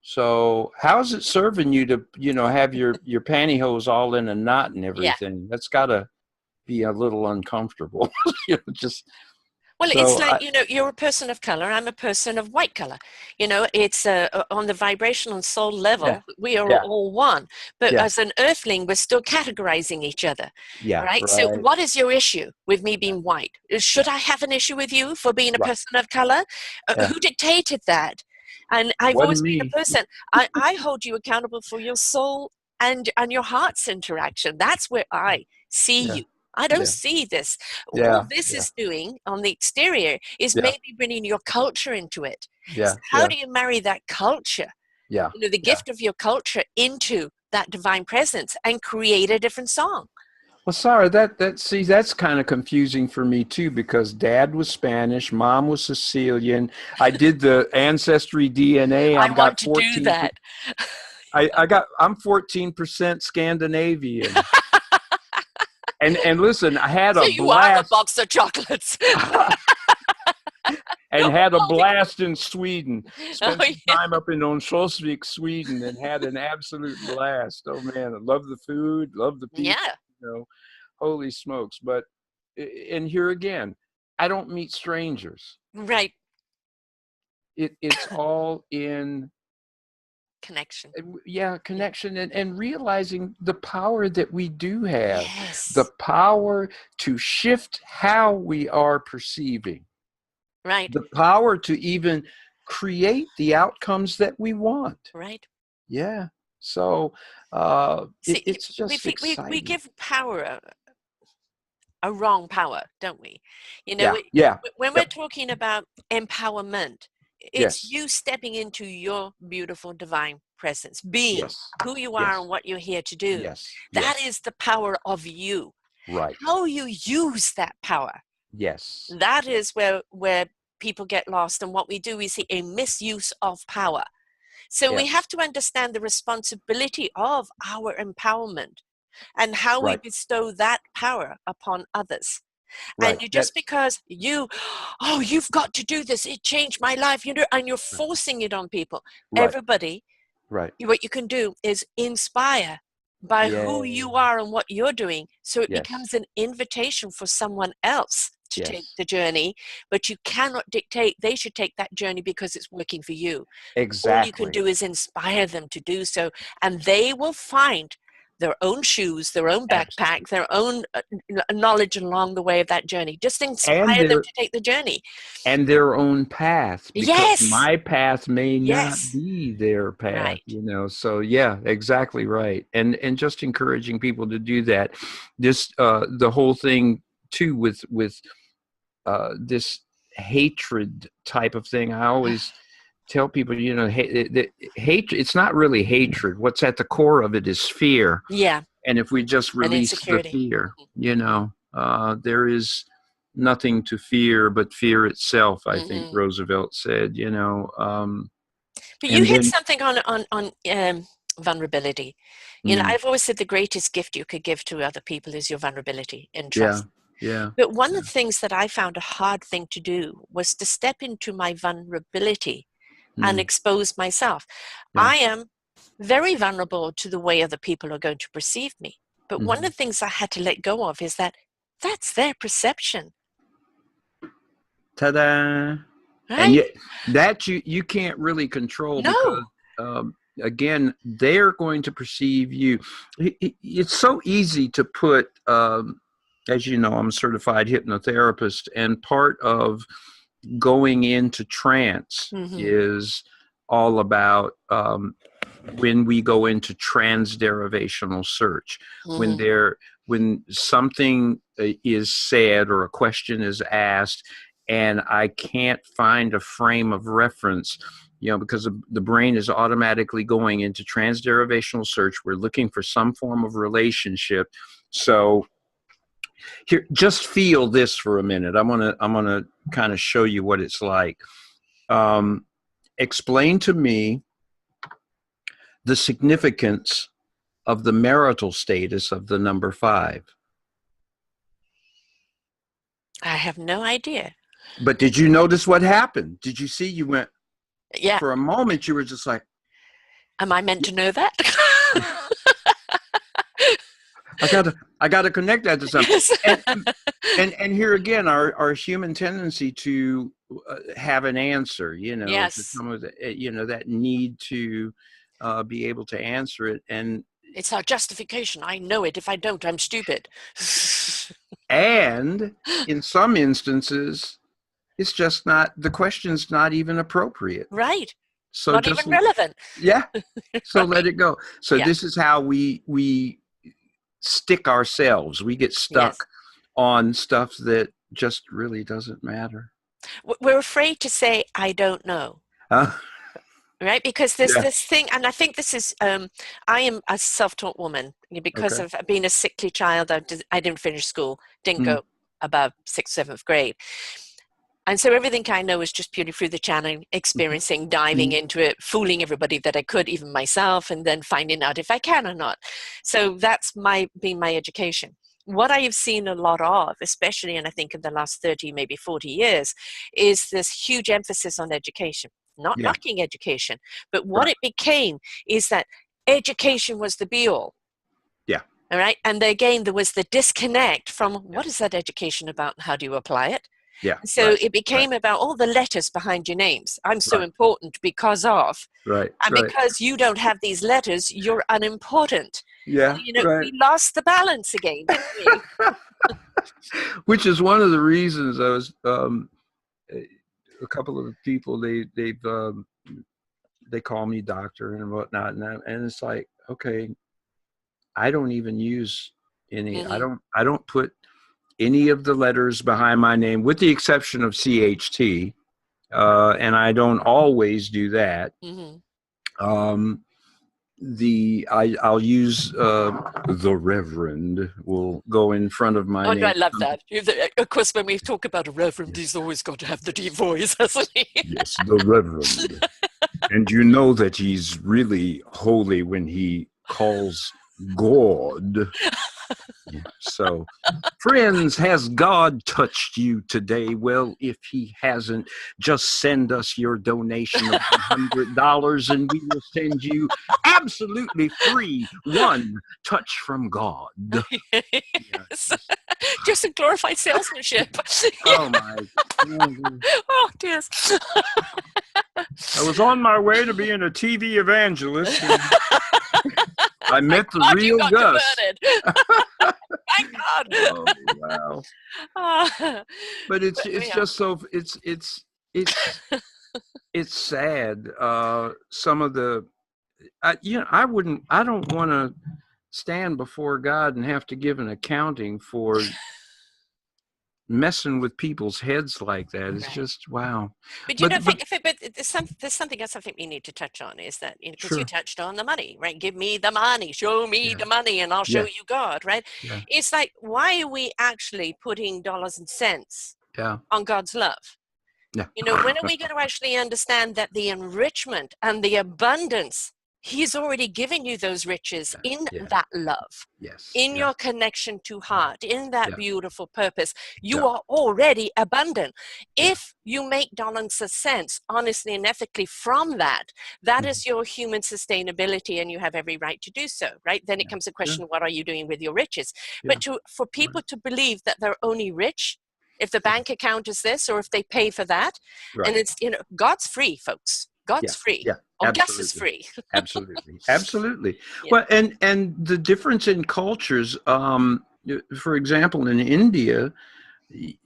So how's it serving you to, have your pantyhose all in a knot and Yeah. everything? That's gotta be a little uncomfortable. Just Well, it's so like, you're a person of color. I'm a person of white color. It's on the vibrational soul yeah, level, we are yeah, all one. But yeah, as an earthling, we're still categorizing each other, yeah, right? So, right, what is your issue with me yeah, being white? yeah, Should I have an issue with you for being a right, person of color? yeah. Who dictated that? And I've Wasn't always been a me. person, I hold you accountable for your soul and your heart's interaction. That's where I see Yeah, you. I don't yeah, see this. All yeah, this yeah, is doing on the exterior is yeah, maybe bringing your culture into it. So yeah, how yeah, do you marry that culture, yeah, the yeah. gift of your culture into that divine presence and create a different song? Well, sorry, see, that's kind of confusing for me too, because Dad was Spanish, Mom was Sicilian. I did the ancestry DNA. I I've got want to do 14. that. I'm 14% Scandinavian. And listen, I had So a you are a blast. box of chocolates. And had a blast in Sweden. Oh, Spent some yeah. time up in Örnsköldsvik, Sweden, and had an absolute blast. Oh man, I love the food, love the people. Yeah, Holy smokes! But and here again, I don't meet strangers. right. It's all in Connection. yeah, Yeah. connection and realizing the power that we do have, the Yes. power to shift how we are perceiving, Right. the power to even create the outcomes that we want. Right. Yeah. So See, it's we just think we exciting. give power a wrong power, don't we? Yeah. Yeah. When we're Yep. talking about empowerment, it's Yes. you stepping into your beautiful divine presence, being Yes. who you are Yes. and what you're here to do. Yes. That Yes. is the power of you. Right. How you use that power, Yes. that is where people get lost. And what we do, we see a misuse of power. So we Yes. have to understand the responsibility of our empowerment and how we Right. bestow that power upon others. And Right. you just That's because you've got to do this, it changed my life, and you're right. forcing it on people. Right. Everybody, Right. what you can do is inspire by who Yeah. you are and what you're doing. So it Yes. becomes an invitation for someone else to take Yes. the journey, but you cannot dictate they should take that journey because it's working for you. All you can Exactly. do is inspire them to do so, and they will find their own shoes, their own Absolutely. backpack, their own knowledge along the way of that journey. Just And inspire them their to take the journey. their own path, because Yes, my path may not yes, be their path, right. so yeah, exactly right. And just encouraging people to do that. This the whole thing too with this hatred type of thing. I always tell people, hatred, it's not really hatred. What's at the core of it is fear. Yeah, And if we just and release the insecurity. fear, there is nothing to fear but fear itself, I think Hmm. Roosevelt said, But you and hit then, something on vulnerability. mm, I've always said the greatest gift you could give to other people is your vulnerability and yeah, trust. yeah, But one yeah, of the things that I found a hard thing to do was to step into my vulnerability and mm, expose myself. yeah, I am very vulnerable to the way other people are going to perceive me. But one of hmm, the things I had to let go of is that that's their perception, ta-da. And right? yet that you can't really control, because No. um, again, they're going to perceive you. It's so easy to put, as you know, I'm a certified hypnotherapist, and part of going into trance Hmm. is all about when we go into transderivational search, when Mhm. when something is said or a question is asked and I can't find a frame of reference, because the brain is automatically going into transderivational search. We're looking for some form of relationship. So here, just feel this for a minute. I'm gonna kind of show you what it's like. Um, Explain to me the significance of the marital status of the number 5. I have no idea. But did you notice what happened? Did you see? You went, Yeah. for a moment, you were just like, Am I meant to know that? I gotta connect that to something. Yes. And here again, our human tendency to have an answer, to Yes. come with, that need to be able to answer it. It's our justification. I know it. If I don't, I'm stupid. And in some instances, it's just not, the question's not even appropriate. Right. So Not just, even relevant. yeah, so let Right. it go. So Yeah. this is how we stick ourselves. We get Yes. stuck on stuff that just really doesn't matter. We're afraid to say, I don't know. Uh, Right, because there's yeah. this thing, and I think this is, I am a self-taught woman because Okay. of being a sickly child. I didn't finish school, didn't Mm, go above sixth, seventh grade. And so everything I know is just purely through the channel, mhm, experiencing, diving mm, into it, fooling everybody that I could, even myself, and then finding out if I can or not. So that's been my education. What I have seen a lot of, especially, and I think in the last 30, maybe 40 years, is this huge emphasis on education. Not yeah. knocking education, but what Right. it became is that education was the be all. Yeah. All right. And again, there was the disconnect from Yeah. what is that education about and how do you apply it? Yeah. So Right. it Right. became about all the letters behind your names. I'm so Right. important because of, Right. and Right. because you don't have these letters, you're unimportant. Yeah. Well, Right. we lost the balance again, didn't we? Which is one of the reasons I was a couple of people they call me doctor and whatnot, and it's like, okay, I don't even use any. I Hmm. don't. I don't put any of the letters behind my name, with the exception of CHT, and I don't always do that. Hmm. Um, I'll use the Reverend will go in front of my Oh, no, I name. love that. Of course, when we talk about a reverend, Yeah. he's always got to have the deep voice, hasn't he? Yes, the Reverend. And you know that he's really holy when he calls God. Yeah. So, friends, has God touched you today? Well, if he hasn't, just send us your donation of $100 and we will send you absolutely free one touch from God. Yeah. Yes. Just a glorified salesmanship. Oh my. God. Oh, dear. I was on my way to being a TV evangelist and I met the God, you real got Gus. converted. Thank God. Oh wow. Ah, But it's but, it's yeah. just so it's it's sad. Some of the I don't want to stand before God and have to give an accounting for messing with people's heads like that. It's Right. just wow. But But but but there's something else I think we need to touch on is that, because you sure. touched on the money, right? Give me the money, show me Yeah. the money, and I'll show Yeah. you God, right? Yeah. It's like, why are we actually putting dollars and cents Yeah. on God's love? Yeah. When are we going to actually understand that the enrichment and the abundance, He's already given you those riches in Yeah. that love, Yes. in Yeah. your connection to Yeah. heart, in that Yeah. beautiful purpose. You Yeah. are already abundant. Yeah. If you make dollars and cents honestly and ethically from that, that Mhm. is your human sustainability, and you have every right to do so, right? Then it Yeah. comes a Sure. question, what are you doing with your riches? Yeah. But for Right. people to believe that they're only rich if the Yeah. bank account is this, or if they pay for that, and Right. it's, God's free, folks. God's Yeah. free. Yeah. Or Gus is Absolutely. free. Absolutely. Absolutely. Yeah. Well, and the difference in cultures, for example, in India,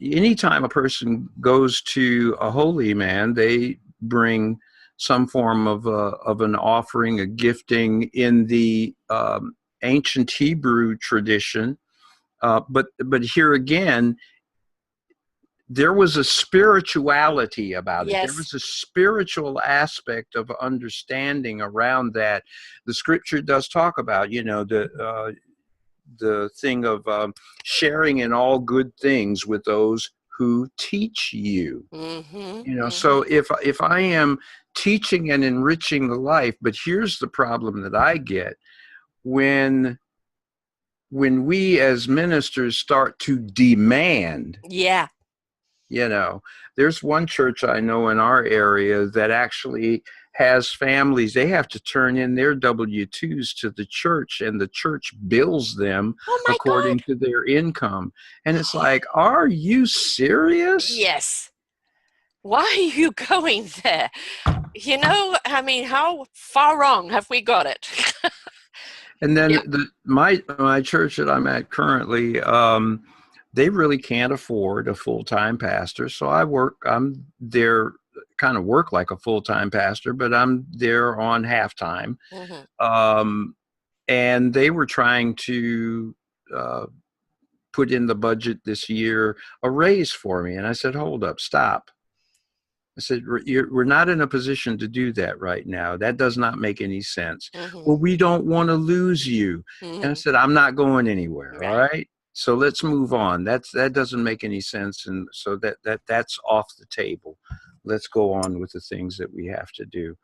anytime a person goes to a holy man, they bring some form of an offering, a gifting in the ancient Hebrew tradition. But here again, there was a spirituality about it. There Yes. was a spiritual aspect of understanding around that. The scripture does talk about, the thing of sharing in all good things with those who teach you. Mm-hmm. So Mm-hmm. if I am teaching and enriching the life, but here's the problem that I get when we as ministers start to demand. Yeah. There's one church I know in our area that actually has families. They have to turn in their W-2s to the church, and the church bills them Oh my according God. to their income. And it's like, are you serious? Yes. Why are you going there? I mean, how far wrong have we got it? And then Yeah. my church that I'm at currently, they really can't afford a full-time pastor. So I'm there, kind of work like a full-time pastor, but I'm there on halftime. Mm-hmm. Um, and they were trying to put in the budget this year a raise for me. And I said, hold up, stop. I said, we're not in a position to do that right now. That does not make any sense. Mm-hmm. Well, we don't want to lose you. And I Mm-hmm. said, I'm not going anywhere. All Right. right. So let's move on. That doesn't make any sense. And so that's off the table. Let's go on with the things that we have to do.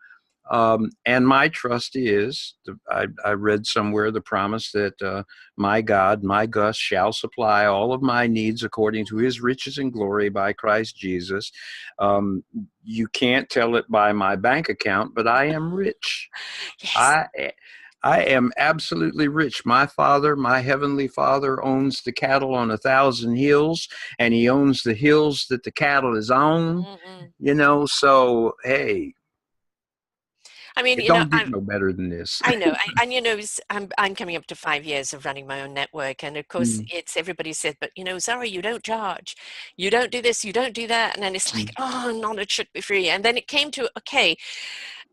And my trust is, I read somewhere the promise that my God, my Gus, shall supply all of my needs according to his riches and glory by Christ Jesus. You can't tell it by my bank account, but I am rich. Yes. I I am absolutely rich. My Father, my Heavenly Father, owns the cattle on 1,000 hills, and he owns the hills that the cattle is on. Mm-hmm. So hey, I mean, it don't get no better than this. I know, and I'm coming up to 5 years of running my own network, and of course, Mm, it's everybody said, but Zara, you don't charge, you don't do this, you don't do that, and then it's like, mm. oh, knowledge should be free, and then it came to, okay,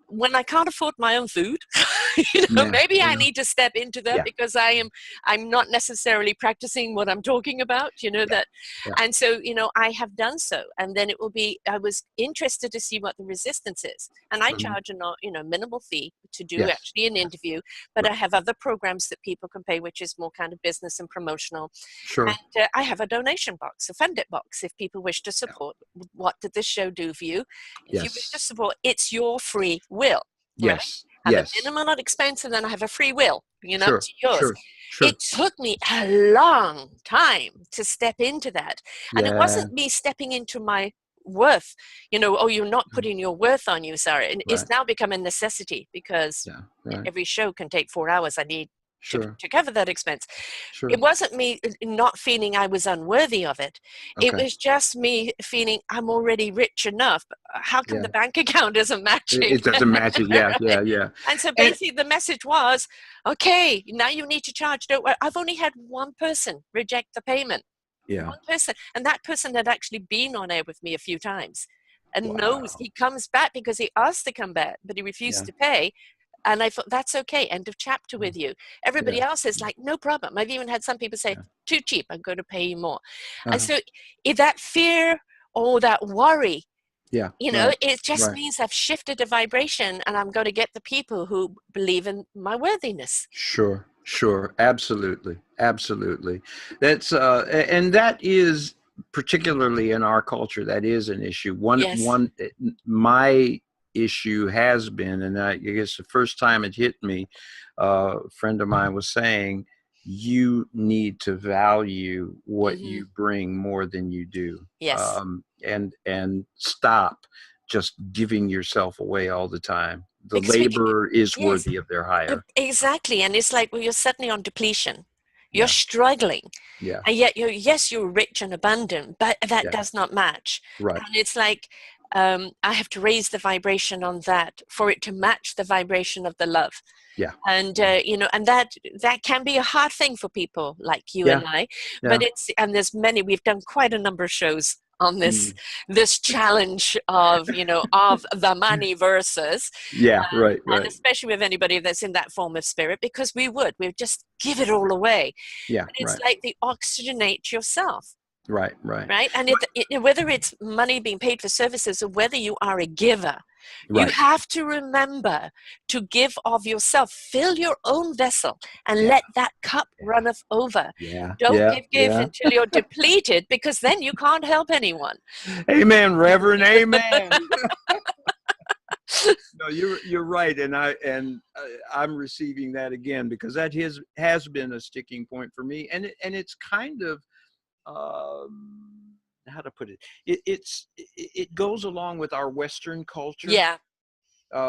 when I can't afford my own food, Yeah, maybe I yeah, need to step into that yeah, because I'm not necessarily practicing what I'm talking about, yeah, that, yeah. and so, I have done so, and then it will be, I was interested to see what the resistance is, and I Mhm. charge a not, minimal fee to do Yes, actually an yes, interview, but I right. have other programs that people can pay, which is more kind of business and promotional, Sure. and I have a donation box, a fund it box, if people wish to Yeah. support. What did this show do for you? If you wish to Yes, support, it's your free will. Right? yes, I have a yes. minimal expense and then I have a free will, Sure, it's yours. sure, sure. It took me a long time to step into that. And it Yeah, wasn't me stepping into my worth, oh, you're not mm, putting your worth on you, Sarah. And it's right. now become a necessity because Yeah, right. every show can take 4 hours. I need Sure, to cover that expense. It sure. wasn't me not feeling I was unworthy of it. It Okay. was just me feeling I'm already rich enough. How come Yeah. the bank account isn't matching? It doesn't match it. Yeah, Right? yeah, yeah. And so And basically the message was, okay, now you need to charge. Don't worry. I've only had one person reject the payment. yeah. One person. And that person had actually been on air with me a few times and knows Wow. he comes back because he asked to come back, but he refused Yeah. to pay. And I thought, that's okay. End of chapter Yeah. with you. Everybody Yeah. else is like, no problem. I've even had some people say, Yeah. too cheap. I'm going to pay you more. And Uh-huh. so if that fear or that worry, Yeah. Right. it just Right. means I've shifted the vibration and I'm going to get the people who believe in my worthiness. Sure. Sure. Absolutely. Absolutely. And that is particularly in our culture, that is an issue. Yes. My issue has been, and I guess the first time it hit me, a friend of mine was saying, you need to value what Mm-hmm. you bring more than you do. Yes. And stop just giving yourself away all the time. The Because laborer is yes, worthy of their hire. exactly. And it's like, well, you're suddenly on depletion. You're Yeah, struggling. yeah, And yet you're rich and abundant, but that yeah. does not match. Right. And it's like, I have to raise the vibration on that for it to match the vibration of the love. Yeah, And yeah, and that can be a hard thing for people like you yeah, and I, but yeah. and there's many, we've done quite a number of shows on Mm. this challenge of, of the money versus, Yeah, right, and right. especially with anybody that's in that form of spirit, because we'd just give it all away. Yeah, But it's right, like the oxygenate yourself, right, right, right? And whether it's money being paid for services or whether you are a giver, you right. have to remember to give of yourself. Fill your own vessel and Yeah, let that cup runneth over. yeah, Don't yeah, give yeah. until you're depleted, because then you can't help anyone. Amen, Reverend. Amen. No, you're right, and I'm receiving that again because that has been a sticking point for me, and it's kind of how to put it. It goes along with our Western culture, Yeah.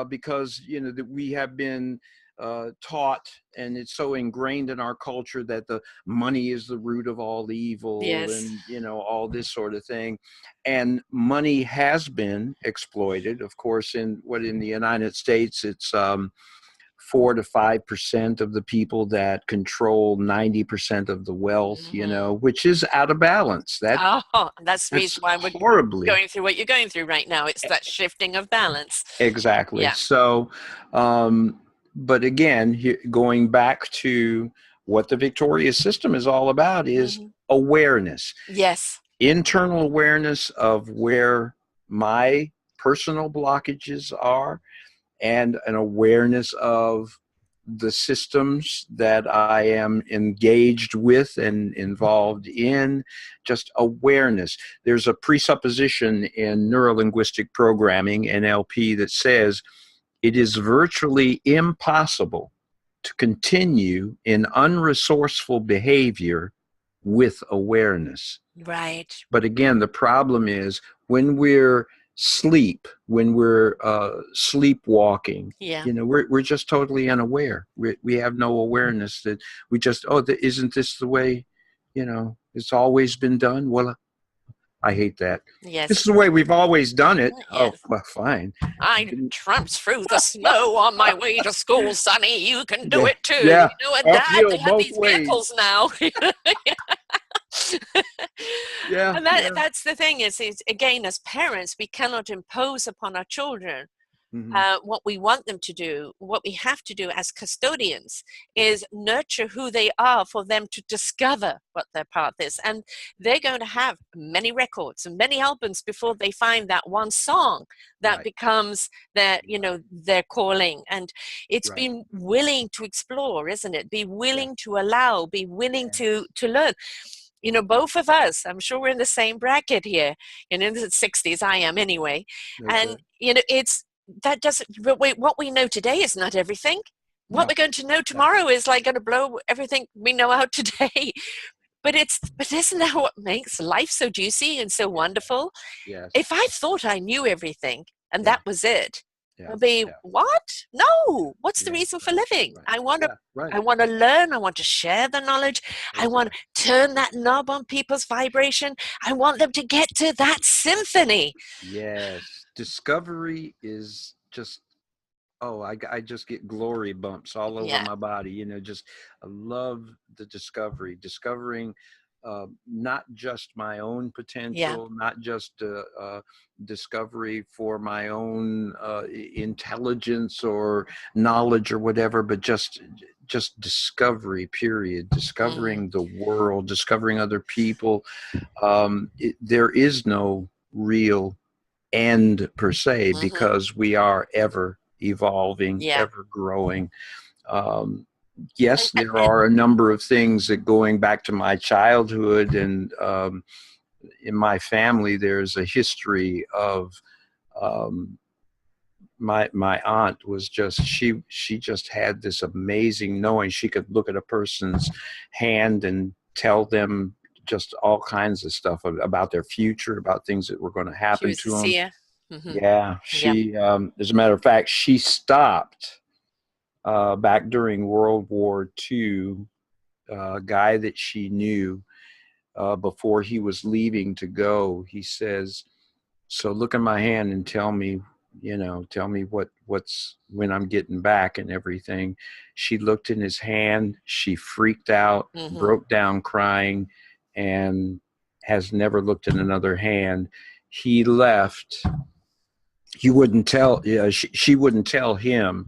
because that we have been taught, and it's so ingrained in our culture that the money is the root of all evil, Yes. and all this sort of thing. And money has been exploited, of course. In the United States, it's 4 to 5% of the people that control 90% of the wealth, Hmm. which is out of balance. Oh, that's the That's reason why we're horribly. going through what you're going through right now. It's that shifting of balance. Exactly. Yeah. So, but again, going back to what the victorious system is all about is Hmm. awareness, Yes. internal awareness of where my personal blockages are, and an awareness of the systems that I am engaged with and involved in. Just awareness. There's a presupposition in neurolinguistic programming, NLP, that says it is virtually impossible to continue in unresourceful behavior with awareness. Right. But again, the problem is when we're when we're sleepwalking, Yeah. we're just totally unaware. We have no awareness that we just, isn't this the way, it's always been done? Well, I hate that. This Yes. is the way we've always done it. Oh, Yes. well, fine. I tramped through the snow on my way to school, Sonny. You can do Yeah, it too. yeah. Dad, Uphill they have both these ways. vehicles now. Yeah, And yeah. that's the thing is again, as parents, we cannot impose upon our children Hmm. what we want them to do. What we have to do as custodians Yeah, is nurture who they are for them to discover what their path is. And they're going to have many records and many albums before they find that one song that right, becomes their, right, their calling. And it's right. being willing to explore, isn't it? Be Yeah, willing to allow, be willing to yes. learn. Both of us, I'm sure we're in the same bracket here, in the 60s, I am anyway. Okay. And, it's, that doesn't, but what we know today is not everything. What No. we're going to know Yeah. tomorrow is like going to blow everything we know out today. But isn't that what makes life so juicy and so wonderful? If Yes. I thought I knew everything and Yeah. that was it, Yeah. I'd be, Yeah. what? No. What's the Yeah. reason for Right. living? Right. I want to Yeah. Right. I want to learn. I want to share the knowledge. I want Exactly. to turn that knob on people's vibration. I want them to get to that symphony. Yes. Discovery is just, oh, I just get glory bumps all over Yeah. my body. Just I love the discovering not just my own Yeah. potential, not just discovery for my own intelligence or knowledge or whatever, but just discovery. Period. Mm, Discovering the world, discovering other people. There is no real end per se, hmm. because we are ever evolving, Yeah. ever growing. Um, yes, And, there are a number of things that, going back to my childhood, and in my family, there's a history of um, my aunt was just, she just had this amazing knowing. She could look at a person's hand and tell them just all kinds of stuff about their future, about things that were going to she happen was a to them. seer. Hmm. Yeah, Yep. she, as a matter of fact, she stopped back during World War II. A guy that she knew, before he was leaving to go, he says, "So look at my hand and tell me, tell me what's when I'm getting back and everything." She looked in his hand. She freaked out, Hmm. broke down crying, and has never looked at another hand. He left. He wouldn't tell. Yeah, she wouldn't tell him,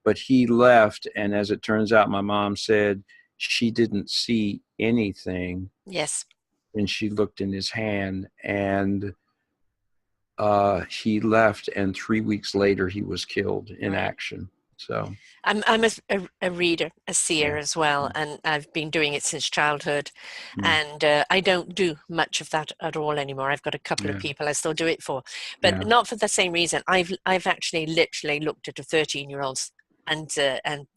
but he left. And as it turns out, my mom said she didn't see anything, Yes. and she looked in his hand, and he left. And 3 weeks later, he was killed in Right. action. So I'm a reader, a seer yeah, as well, and I've been doing it since childhood. mm, And I don't do much of that at all anymore. I've got a couple of yeah, people I still do it for, but yeah. not for the same reason. I've actually literally looked at a 13-year-old, and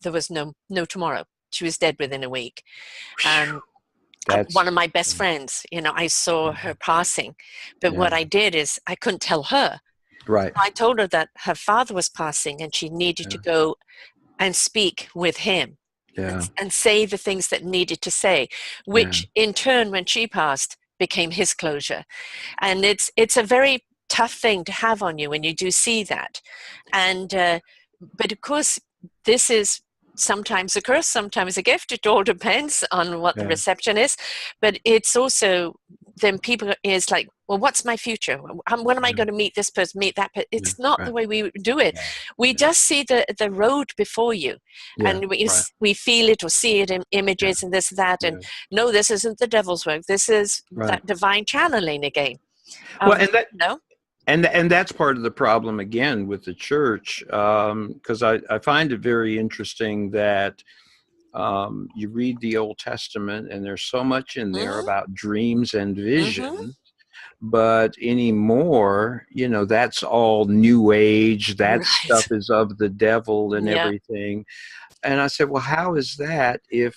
there was no tomorrow. She was dead within a week. Whew, Um, that's one of my best friends, I saw her passing, but yeah, what I did is I couldn't tell her. right. I told her that her father was passing and she needed Yeah, to go and speak with him, yeah, and say the things that needed to say, yeah, which in turn, when she passed, became his closure. And it's a very tough thing to have on you when you do see that. And but of course, this is sometimes a curse, sometimes a gift. It all depends on what the yeah, reception is. But it's also, then people is like, well, what's my future? When am I yeah, going to meet this person, meet that person? yeah, It's not the right. way we do it. Yeah, We yeah, just see the road before you, yeah, and right. we feel it or see it in Yeah, images and this, that. And yeah, no, this isn't the devil's work. This is right. that divine channeling again. Well, Of, no? and that's part of the problem again with the church, because I find it very interesting that you read the Old Testament and there's so much in there Mm-hmm. about dreams and Mm-hmm. vision, but anymore, that's all New Age. That stuff Right. is of the devil and Yeah. everything. And I said, well, how is that if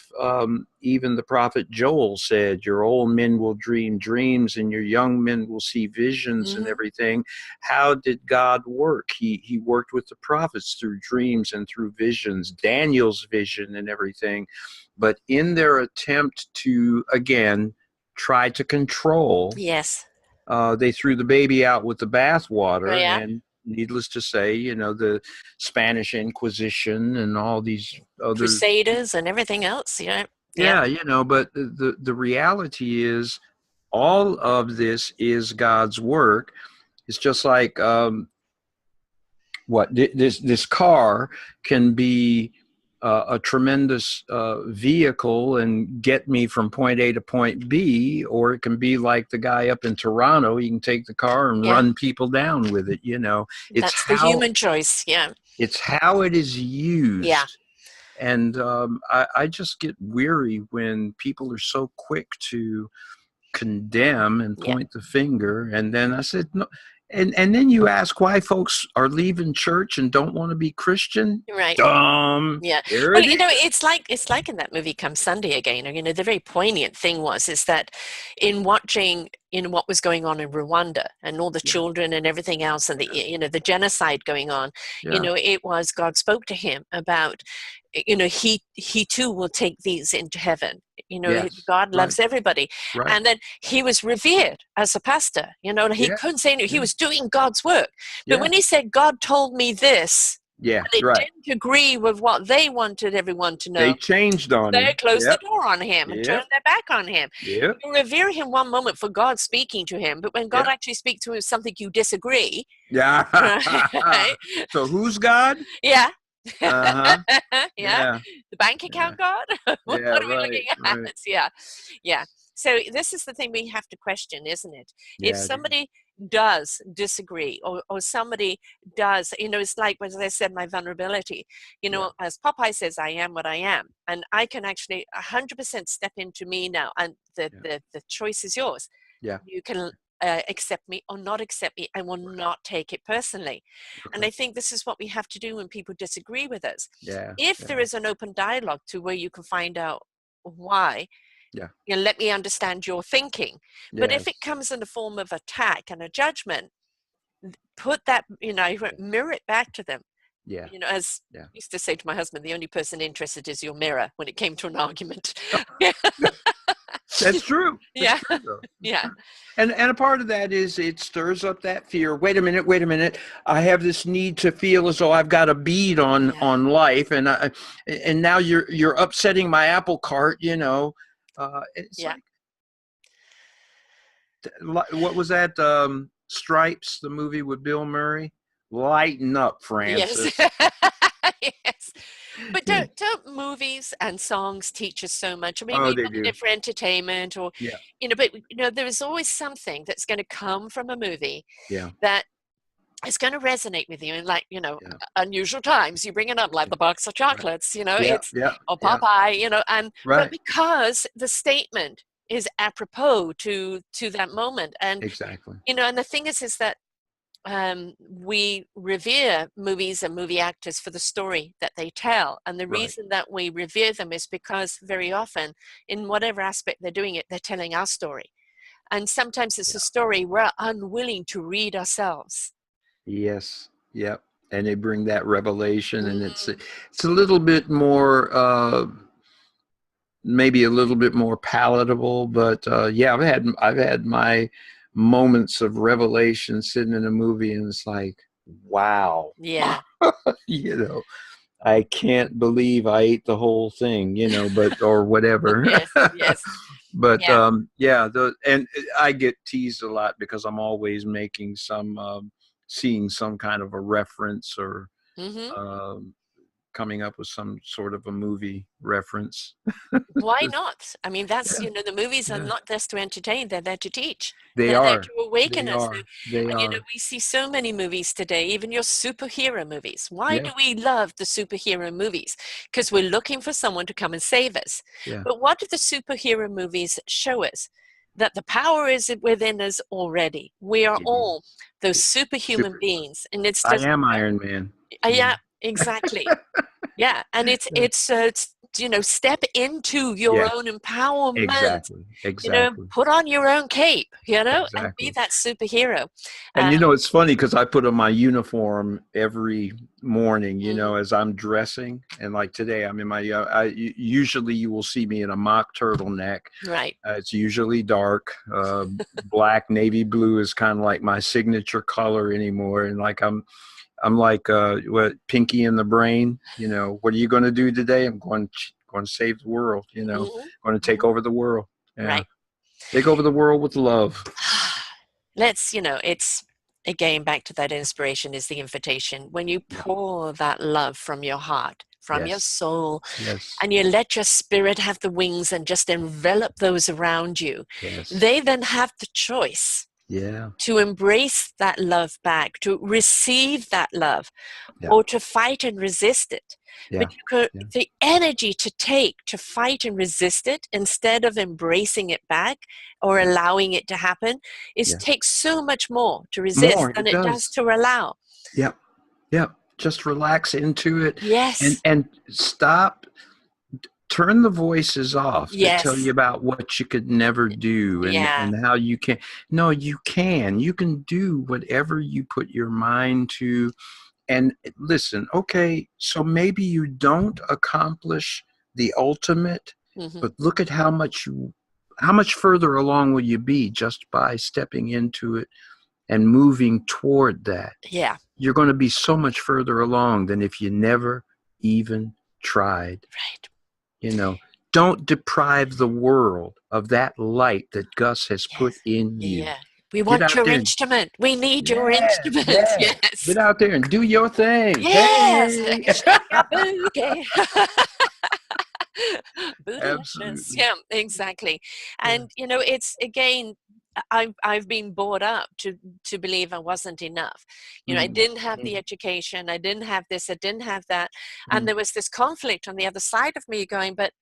even the prophet Joel said, your old men will dream dreams and your young men will see visions and Mm-hmm. everything? How did God work? He worked with the prophets through dreams and through visions, Daniel's vision and everything. But in their attempt to, again, try to control, Yes. they threw the baby out with the Oh, bathwater, yeah. and needless to say, the Spanish Inquisition and all these other, Crusaders and everything else. Yeah. Yeah. yeah, but the reality is all of this is God's work. It's just like this car can be a tremendous vehicle and get me from point A to point B, or it can be like the guy up in Toronto. He can take the car and Yeah. run people down with it. It's That's the how human choice. Yeah. it's how it is Yeah. used. And I just get weary when people are so quick to condemn and Yeah. point the finger. And then I said, no. And then you ask why folks are leaving church and don't want to be Christian. Right. Dumb. Yeah. There Well, it is. it's like in that movie Come Sunday Again. The very poignant thing is that in watching what was going on in Rwanda and all the Yeah, children and everything else, and the genocide going on, yeah, it was God spoke to him about, he too will take these into heaven. yes, God right, loves everybody. right. And then he was revered as a pastor. He Yeah, couldn't say anything. He yeah, was doing God's work. But yeah, when he said, God told me this, yeah, and it right. didn't agree with what they wanted everyone to They know, changed on they him. closed the Yep, door on him and yep, turned their back on him. yep, You revere him one moment for God speaking to him, but when God yep. actually speaks to him something you disagree, Yeah. right? So who's God? Yeah. Uh-huh. Yeah. Yeah, The bank yeah, account God? What yeah, are we right, looking at? right. Yeah. Yeah. So this is the thing we have to question, isn't it? If Yeah, it is. somebody does disagree, or somebody does, it's like, as I said, my vulnerability, Yeah, as Popeye says, I am what I am. And I can actually 100% step into me now. And the, yeah, the, the choice is yours. yeah. You can accept me or not accept me. I will Right, not take it personally. And I right. think this is what we have to do when people disagree with us. Yeah, If there yeah, is an open dialogue to where you can find out why, yeah. let me understand your thinking. But if it Yes. comes in the form of attack and a judgment, put that, Yeah, mirror it back to them. yeah, As yeah. I used to say to my husband, the only person interested is your mirror when it came to an argument. That's true. It's Yeah. true though. It's Yeah. true. And a part of that is it stirs up that fear. Wait a minute, wait a minute. I have this need to feel as though I've got a bead Yeah. on life, and now you're upsetting my apple cart. It's Yeah. like What was that? Stripes, the movie with Bill Murray. Lighten up, Yes. Francis. Yes. But Yeah. don't movies and songs teach us so much? I mean, Oh, we they look at do. it for entertainment or, Yeah. but there is always something that's going to come from a movie Yeah. that is going to resonate with you in, like, Yeah. unusual times. You bring it up like Yeah. the box of Right. chocolates, Yeah. it's, Yeah. or Yeah. Popeye, and but Right. because the statement is apropos to that moment. And Exactly. and the thing is that we revere movies and movie actors for the story that they tell. And the Right. reason that we revere them is because very often, in whatever aspect they're doing it, they're telling our story. And sometimes it's a Yeah. story we're unwilling to read ourselves. Yes. Yep. And they bring that revelation, and Mm, it's a little bit more, maybe a little bit more palatable. But yeah, I've had my moments of revelation sitting in a movie, and it's like, wow, yeah. you know, I can't believe I ate the whole thing, but or whatever. Yes, yes. But Yeah. yeah, and I get teased a lot because I'm always making seeing some kind of a reference, or Hmm. um, coming up with some sort of a movie reference. Why not? I mean, that's, Yeah, the movies are yeah, not just to entertain, they're there to teach. they They're there are, to awaken they us. are, they And, are. we see so many movies today, even your superhero movies. Why Yeah, do we love the superhero movies? Because we're looking for someone to come and save us. yeah. But what do the superhero movies show us? That the power is within us already. We are It all is. those It's superhuman super. beings. And it's I just, am Iron Man. yeah, exactly. Yeah, and it's step into your Yeah, own empowerment. exactly, exactly, Put on your own cape, and be exactly. that superhero. And Um, it's funny because I put on my uniform every morning, mhm, as I'm dressing. And like today, I'm in my, usually you will see me in a mock turtleneck. right. It's usually dark. Black, navy blue is kind of like my signature color anymore. And like I'm like, what, Pinky in the Brain, what are you going to do today? I'm going to save the world, Hmm. going to take Hmm. over the world. Yeah. Right. Take over the world with love. It's again back to that inspiration is the invitation. When you Yeah. pour that love from your heart, from your Yes. soul, Yes. and you let your spirit have the wings and just envelop those around you, Yes. they then have the choice Yeah. to embrace that love back, to receive that love, Yeah. or to fight and resist it. But Yeah. Yeah. the energy to take to fight and resist it instead of embracing it back or Yeah. allowing it to happen is Yeah. takes so much more to resist More. than It it does does. to allow. Yep. Yep. Just relax into it, and Yes, stop. Turn the voices off that tell you yes, about what you could never do, and yeah, how you can. No, you can. You can do whatever you put your mind to. And listen, okay, so maybe you don't accomplish the ultimate, hmm, but look at how much further along will you be just by stepping into it and moving toward that. yeah, You're going to be so much further along than if you never even tried. right, You know, don't deprive the world of that light that Gus has put yes, in you. yeah. We Get want out your there and, instrument. We need your yeah, instrument. yeah. Yes, Get out there and do your thing. yes. Hey. Shake your booty. Bootylicious. Absolutely. Yeah, exactly. Yeah. And it's again, I've been brought up to believe I wasn't enough. I Mm, didn't have the mm, education, I didn't have this, I didn't have that. And mm. there was this conflict on the other side of me going, but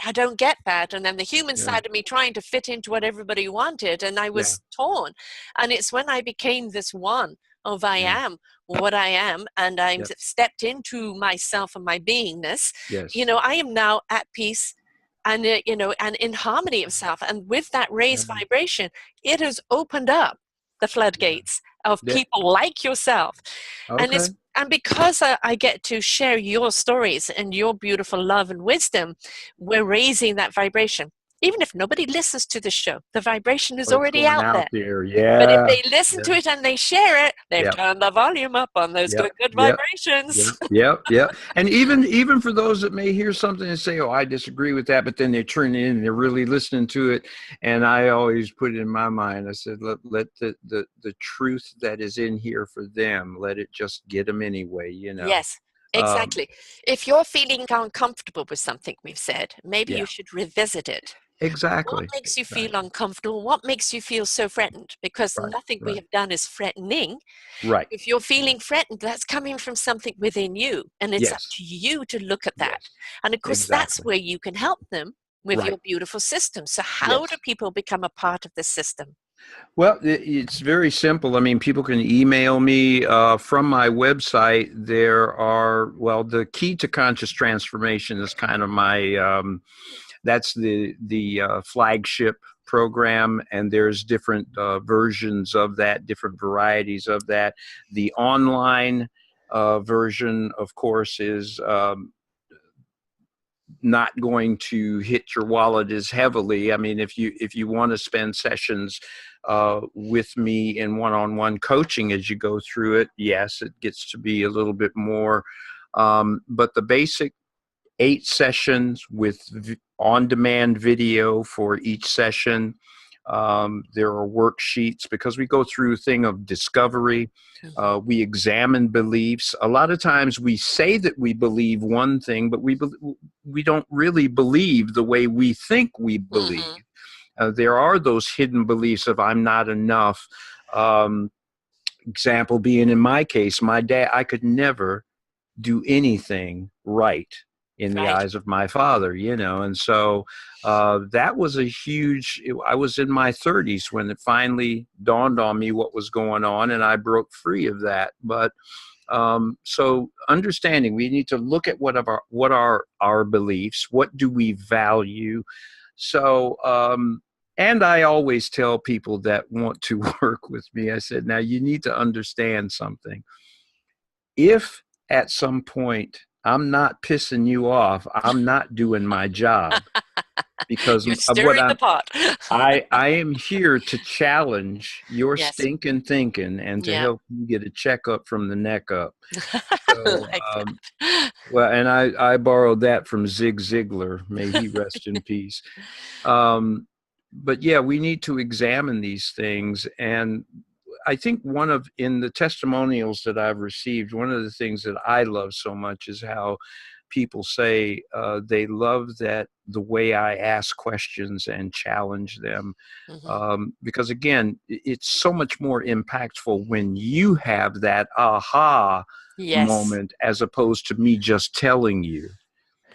I don't get that. And then the human Yeah. side of me trying to fit into what everybody wanted. And I Yeah. was torn. And it's when I became this one of I Yeah. am what I am, and I'm Yep. stepped into myself and my beingness, Yes. I am now at peace and, and in harmony of self. And with that Yeah. raised vibration, it has opened up the Yeah. floodgates of Yeah. people like yourself. And Okay. because I get to share your stories and your beautiful love and wisdom, we're raising that vibration. Even if nobody listens to the show, the vibration is But it's already going out out there. there. But if Yeah. they listen Yeah. to it and they share it, they've Yeah. turned the volume up on those Yep. good Yep. vibrations. Yep. Yep. Yep. And even for those that may hear something and say, "Oh, I disagree with that," but then they turn in and they're really listening to it. And I always put it in my mind. I said, "Let the truth that is in here for them, let it just get them anyway." Yes, Um, exactly. If you're feeling uncomfortable with something we've said, maybe you yeah. should revisit it. What Exactly. makes you feel Exactly. uncomfortable? What makes you feel so threatened? Because Right. nothing we Right. have done is threatening. Right. If you're Right. feeling threatened, that's coming from something within you, and it's up Yes. to you to look at that. Yes. And of course, that's Exactly. where you can help them with your Right. beautiful system. So, how do Yes. people become a part of the system? Well, it's very simple. I mean, people can email me from my website. There are, well, the key to conscious transformation is kind of my, that's the flagship program, and there's different versions of that, different varieties of that. The online version, of course, is not going to hit your wallet as heavily. I mean, if you want to spend sessions with me in one-on-one coaching as you go through it, yes, it gets to be a little bit more. But the basic 8 sessions with on-demand video for each session. There are worksheets because we go through a thing of discovery. Hmm. We examine beliefs. A lot of times we say that we believe one thing, but we don't really believe the way we think we believe. Hmm. There are those hidden beliefs of I'm not enough. Um, Example being in my case, my dad, I could never do anything right in the Right. eyes of my father, and so that was a huge. I was in my 30s when it finally dawned on me what was going on, and I broke free of that. But so understanding, we need to look at what are our beliefs, what do we value. So and I always tell people that want to work with me, I said, now you need to understand something. If at some point I'm not pissing you off, I'm not doing my job, because You're of what stirring the pot. I am here to challenge your Yes. stinking thinking and to Yeah. help you get a checkup from the neck up. So Like that. well, and I borrowed that from Zig Ziglar, may he rest in peace. um but yeah, we need to examine these things. And I think in the testimonials that I've received, one of the things that I love so much is how people say they love that the way I ask questions and challenge them. Hmm. Because again, it's so much more impactful when you have that aha Yes. moment as opposed to me just telling you.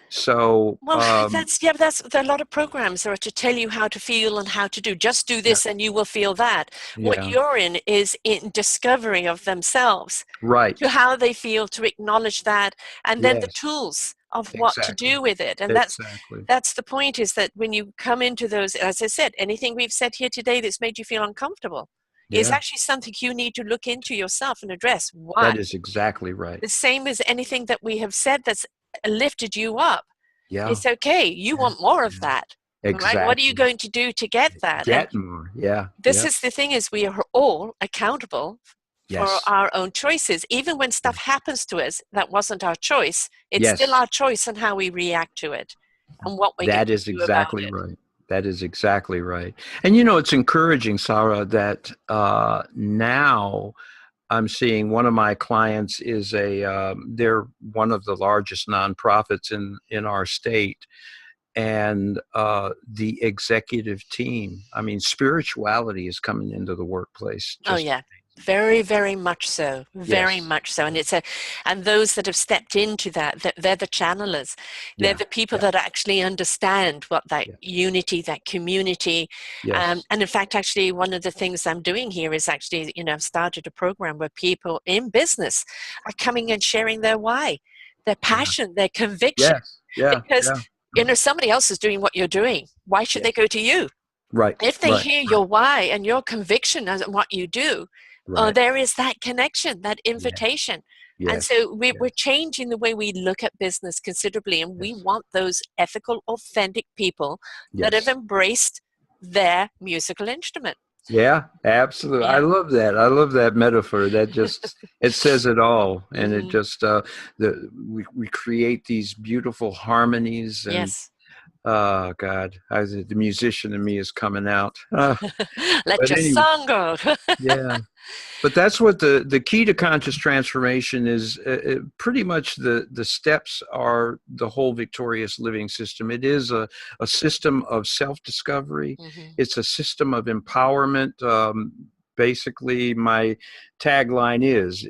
So, Well, that's there are a lot of programs that are to tell you how to feel and how to do. Just do yeah, this and you will feel that. What yeah, you're in is in discovery of themselves, right. to how they feel, to acknowledge that, and then the Yes, tools of what to exactly. do with it. And Exactly. that's the point, is that when you come into those, as I said, anything we've said here today that's made you feel uncomfortable is Yeah, actually something you need to look into yourself and address. Why? that is exactly right. The same as anything that we have said that's lifted you up. Yeah, It's okay. You yeah, want more of yeah. that. All right. What are you Exactly. going to do to get that? And Get more. Yeah, this yeah. is the thing, is we are all accountable for Yes. our own choices. Even when stuff Yes. happens to us that wasn't our choice, it's still Yes. our choice on how we react to it and what we get That to is do about exactly it. right. That is exactly right. And it's encouraging, Sarah, that now I'm seeing one of my clients is they're one of the largest nonprofits in our state, and the executive team. I mean, spirituality is coming into the workplace. Oh Just yeah. Very, very much so. Very yes, much so. And and those that have stepped into that, they're the channelers. They're yeah, the people yeah, that actually understand what that yeah, unity, that community. yes, And in fact, actually, one of the things I'm doing here is actually, I've started a program where people in business are coming and sharing their why, their yeah, passion, their conviction. yes, yeah, Because, yeah, somebody else is doing what you're doing. Why should they yes, go to you? right, If they right, hear right, your why and your conviction as what you do, right, there is that connection, that yes, invitation. And Yes. so we're Yes. changing the way we look at business considerably, and we Yes. want those ethical, authentic people that have Yes. embraced their musical instrument. Yeah, absolutely. I Yeah. love that. I love that metaphor. That just it says it all, and it Hmm. just we create these beautiful harmonies, and Yes. oh God, the musician in me is coming out. Let But your anyway, song go. yeah. But that's what the key to conscious transformation is. Pretty much the steps are the whole victorious living system. It is a system of self discovery. Hmm. It's a system of empowerment. Basically, my tagline is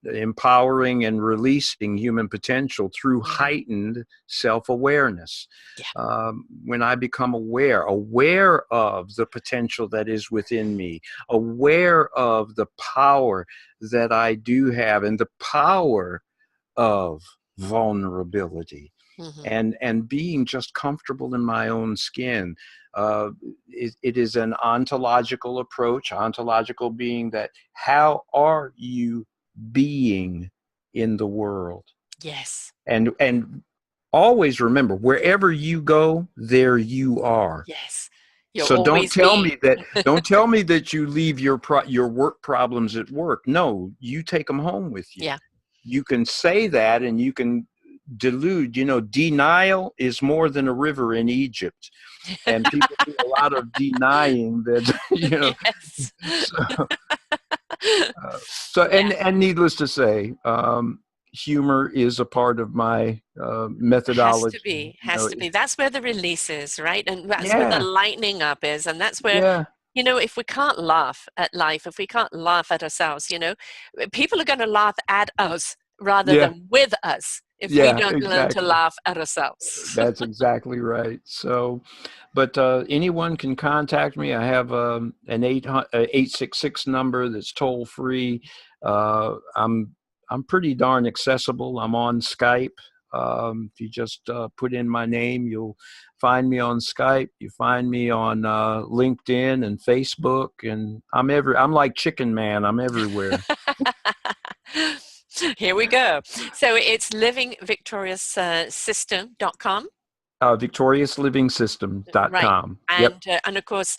empowering and releasing human potential through Hmm. heightened self awareness. Yeah. When I become aware of the potential that is within me, aware of the power that I do have, and the power of vulnerability, Hmm. and being just comfortable in my own skin. It is an ontological approach, ontological being that how are you being in the world? Yes. And always remember, wherever you go, there you are. Yes. You'll So always be. don't tell me that you leave your work problems at work. No, you take them home with you. Yeah. You can say that, and you can delude. Denial is more than a river in Egypt, and people do a lot of denying that. Yes. So, so Yeah. and needless to say, humor is a part of my Has to methodology. be. Has to be. That's where the release is, right? And that's where the Yeah, lightening up is. And that's where, yeah, if we can't laugh at life, if we can't laugh at ourselves, people are going to laugh at us rather yeah, than with us if we yeah, don't learn to exactly. laugh at ourselves. That's exactly right. So, but anyone can contact me. I have an 866 number that's toll free. I'm pretty darn accessible. I'm on Skype. If you just put in my name, you'll find me on Skype. You find me on LinkedIn and Facebook, and I'm like Chicken Man. I'm everywhere. Here we go. So it's livingvictorioussystem.com. Right. VictoriousLivingSystem.com. Yep. And of course,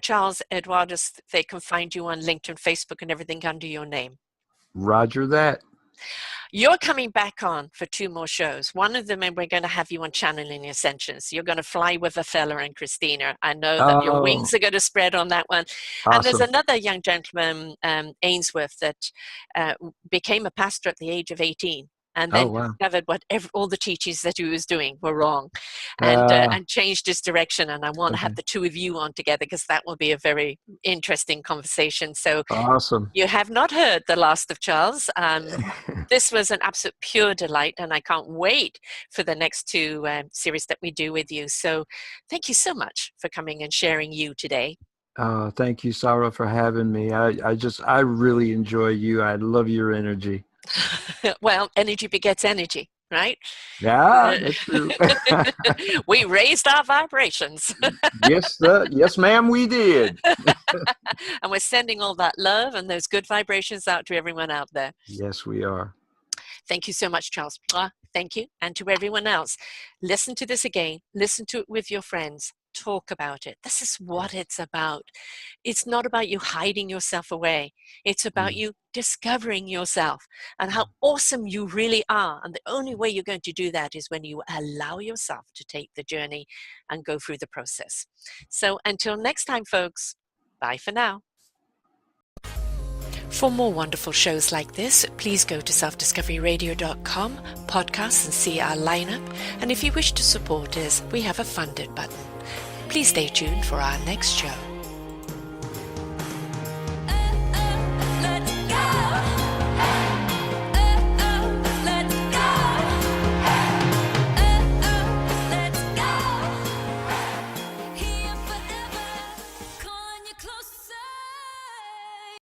Charles Eduardos, they can find you on LinkedIn, Facebook, and everything under your name. Roger that. You're coming back on for 2 more shows. One of them, and we're going to have you on Channeling Ascensions. You're going to fly with Othello and Christina. I know that your Oh, wings are going to spread on that one. And there's awesome. another young gentleman, Ainsworth, that became a pastor at the age of 18. And Oh, then wow. discovered all the teachings that he was doing were wrong, Uh, and changed his direction. And I want to have okay. the 2 of you on together because that will be a very interesting conversation. So Awesome. you have not heard The Last of Charles. This was an absolute pure delight, and I can't wait for the next 2 series that we do with you. So thank you so much for coming and sharing you today. Thank you, Sarah, for having me. I really enjoy you. I love your energy. Well, energy begets energy, right? Yeah, that's true. We raised our vibrations. Yes, sir. Yes, ma'am, we did. And we're sending all that love and those good vibrations out to everyone out there. Yes, we are. Thank you so much, Charles. Thank you. And to everyone else, listen to this again. Listen to it with your friends. Talk about it. This is what it's about. It's not about you hiding yourself away. It's about Mm. you discovering yourself and how awesome you really are. And the only way you're going to do that is when you allow yourself to take the journey and go through the process. So until next time, folks, bye for now. For more wonderful shows like this, please go to selfdiscoveryradio.com, podcasts, and see our lineup. And if you wish to support us, we have a funded button. Please stay tuned for our next show.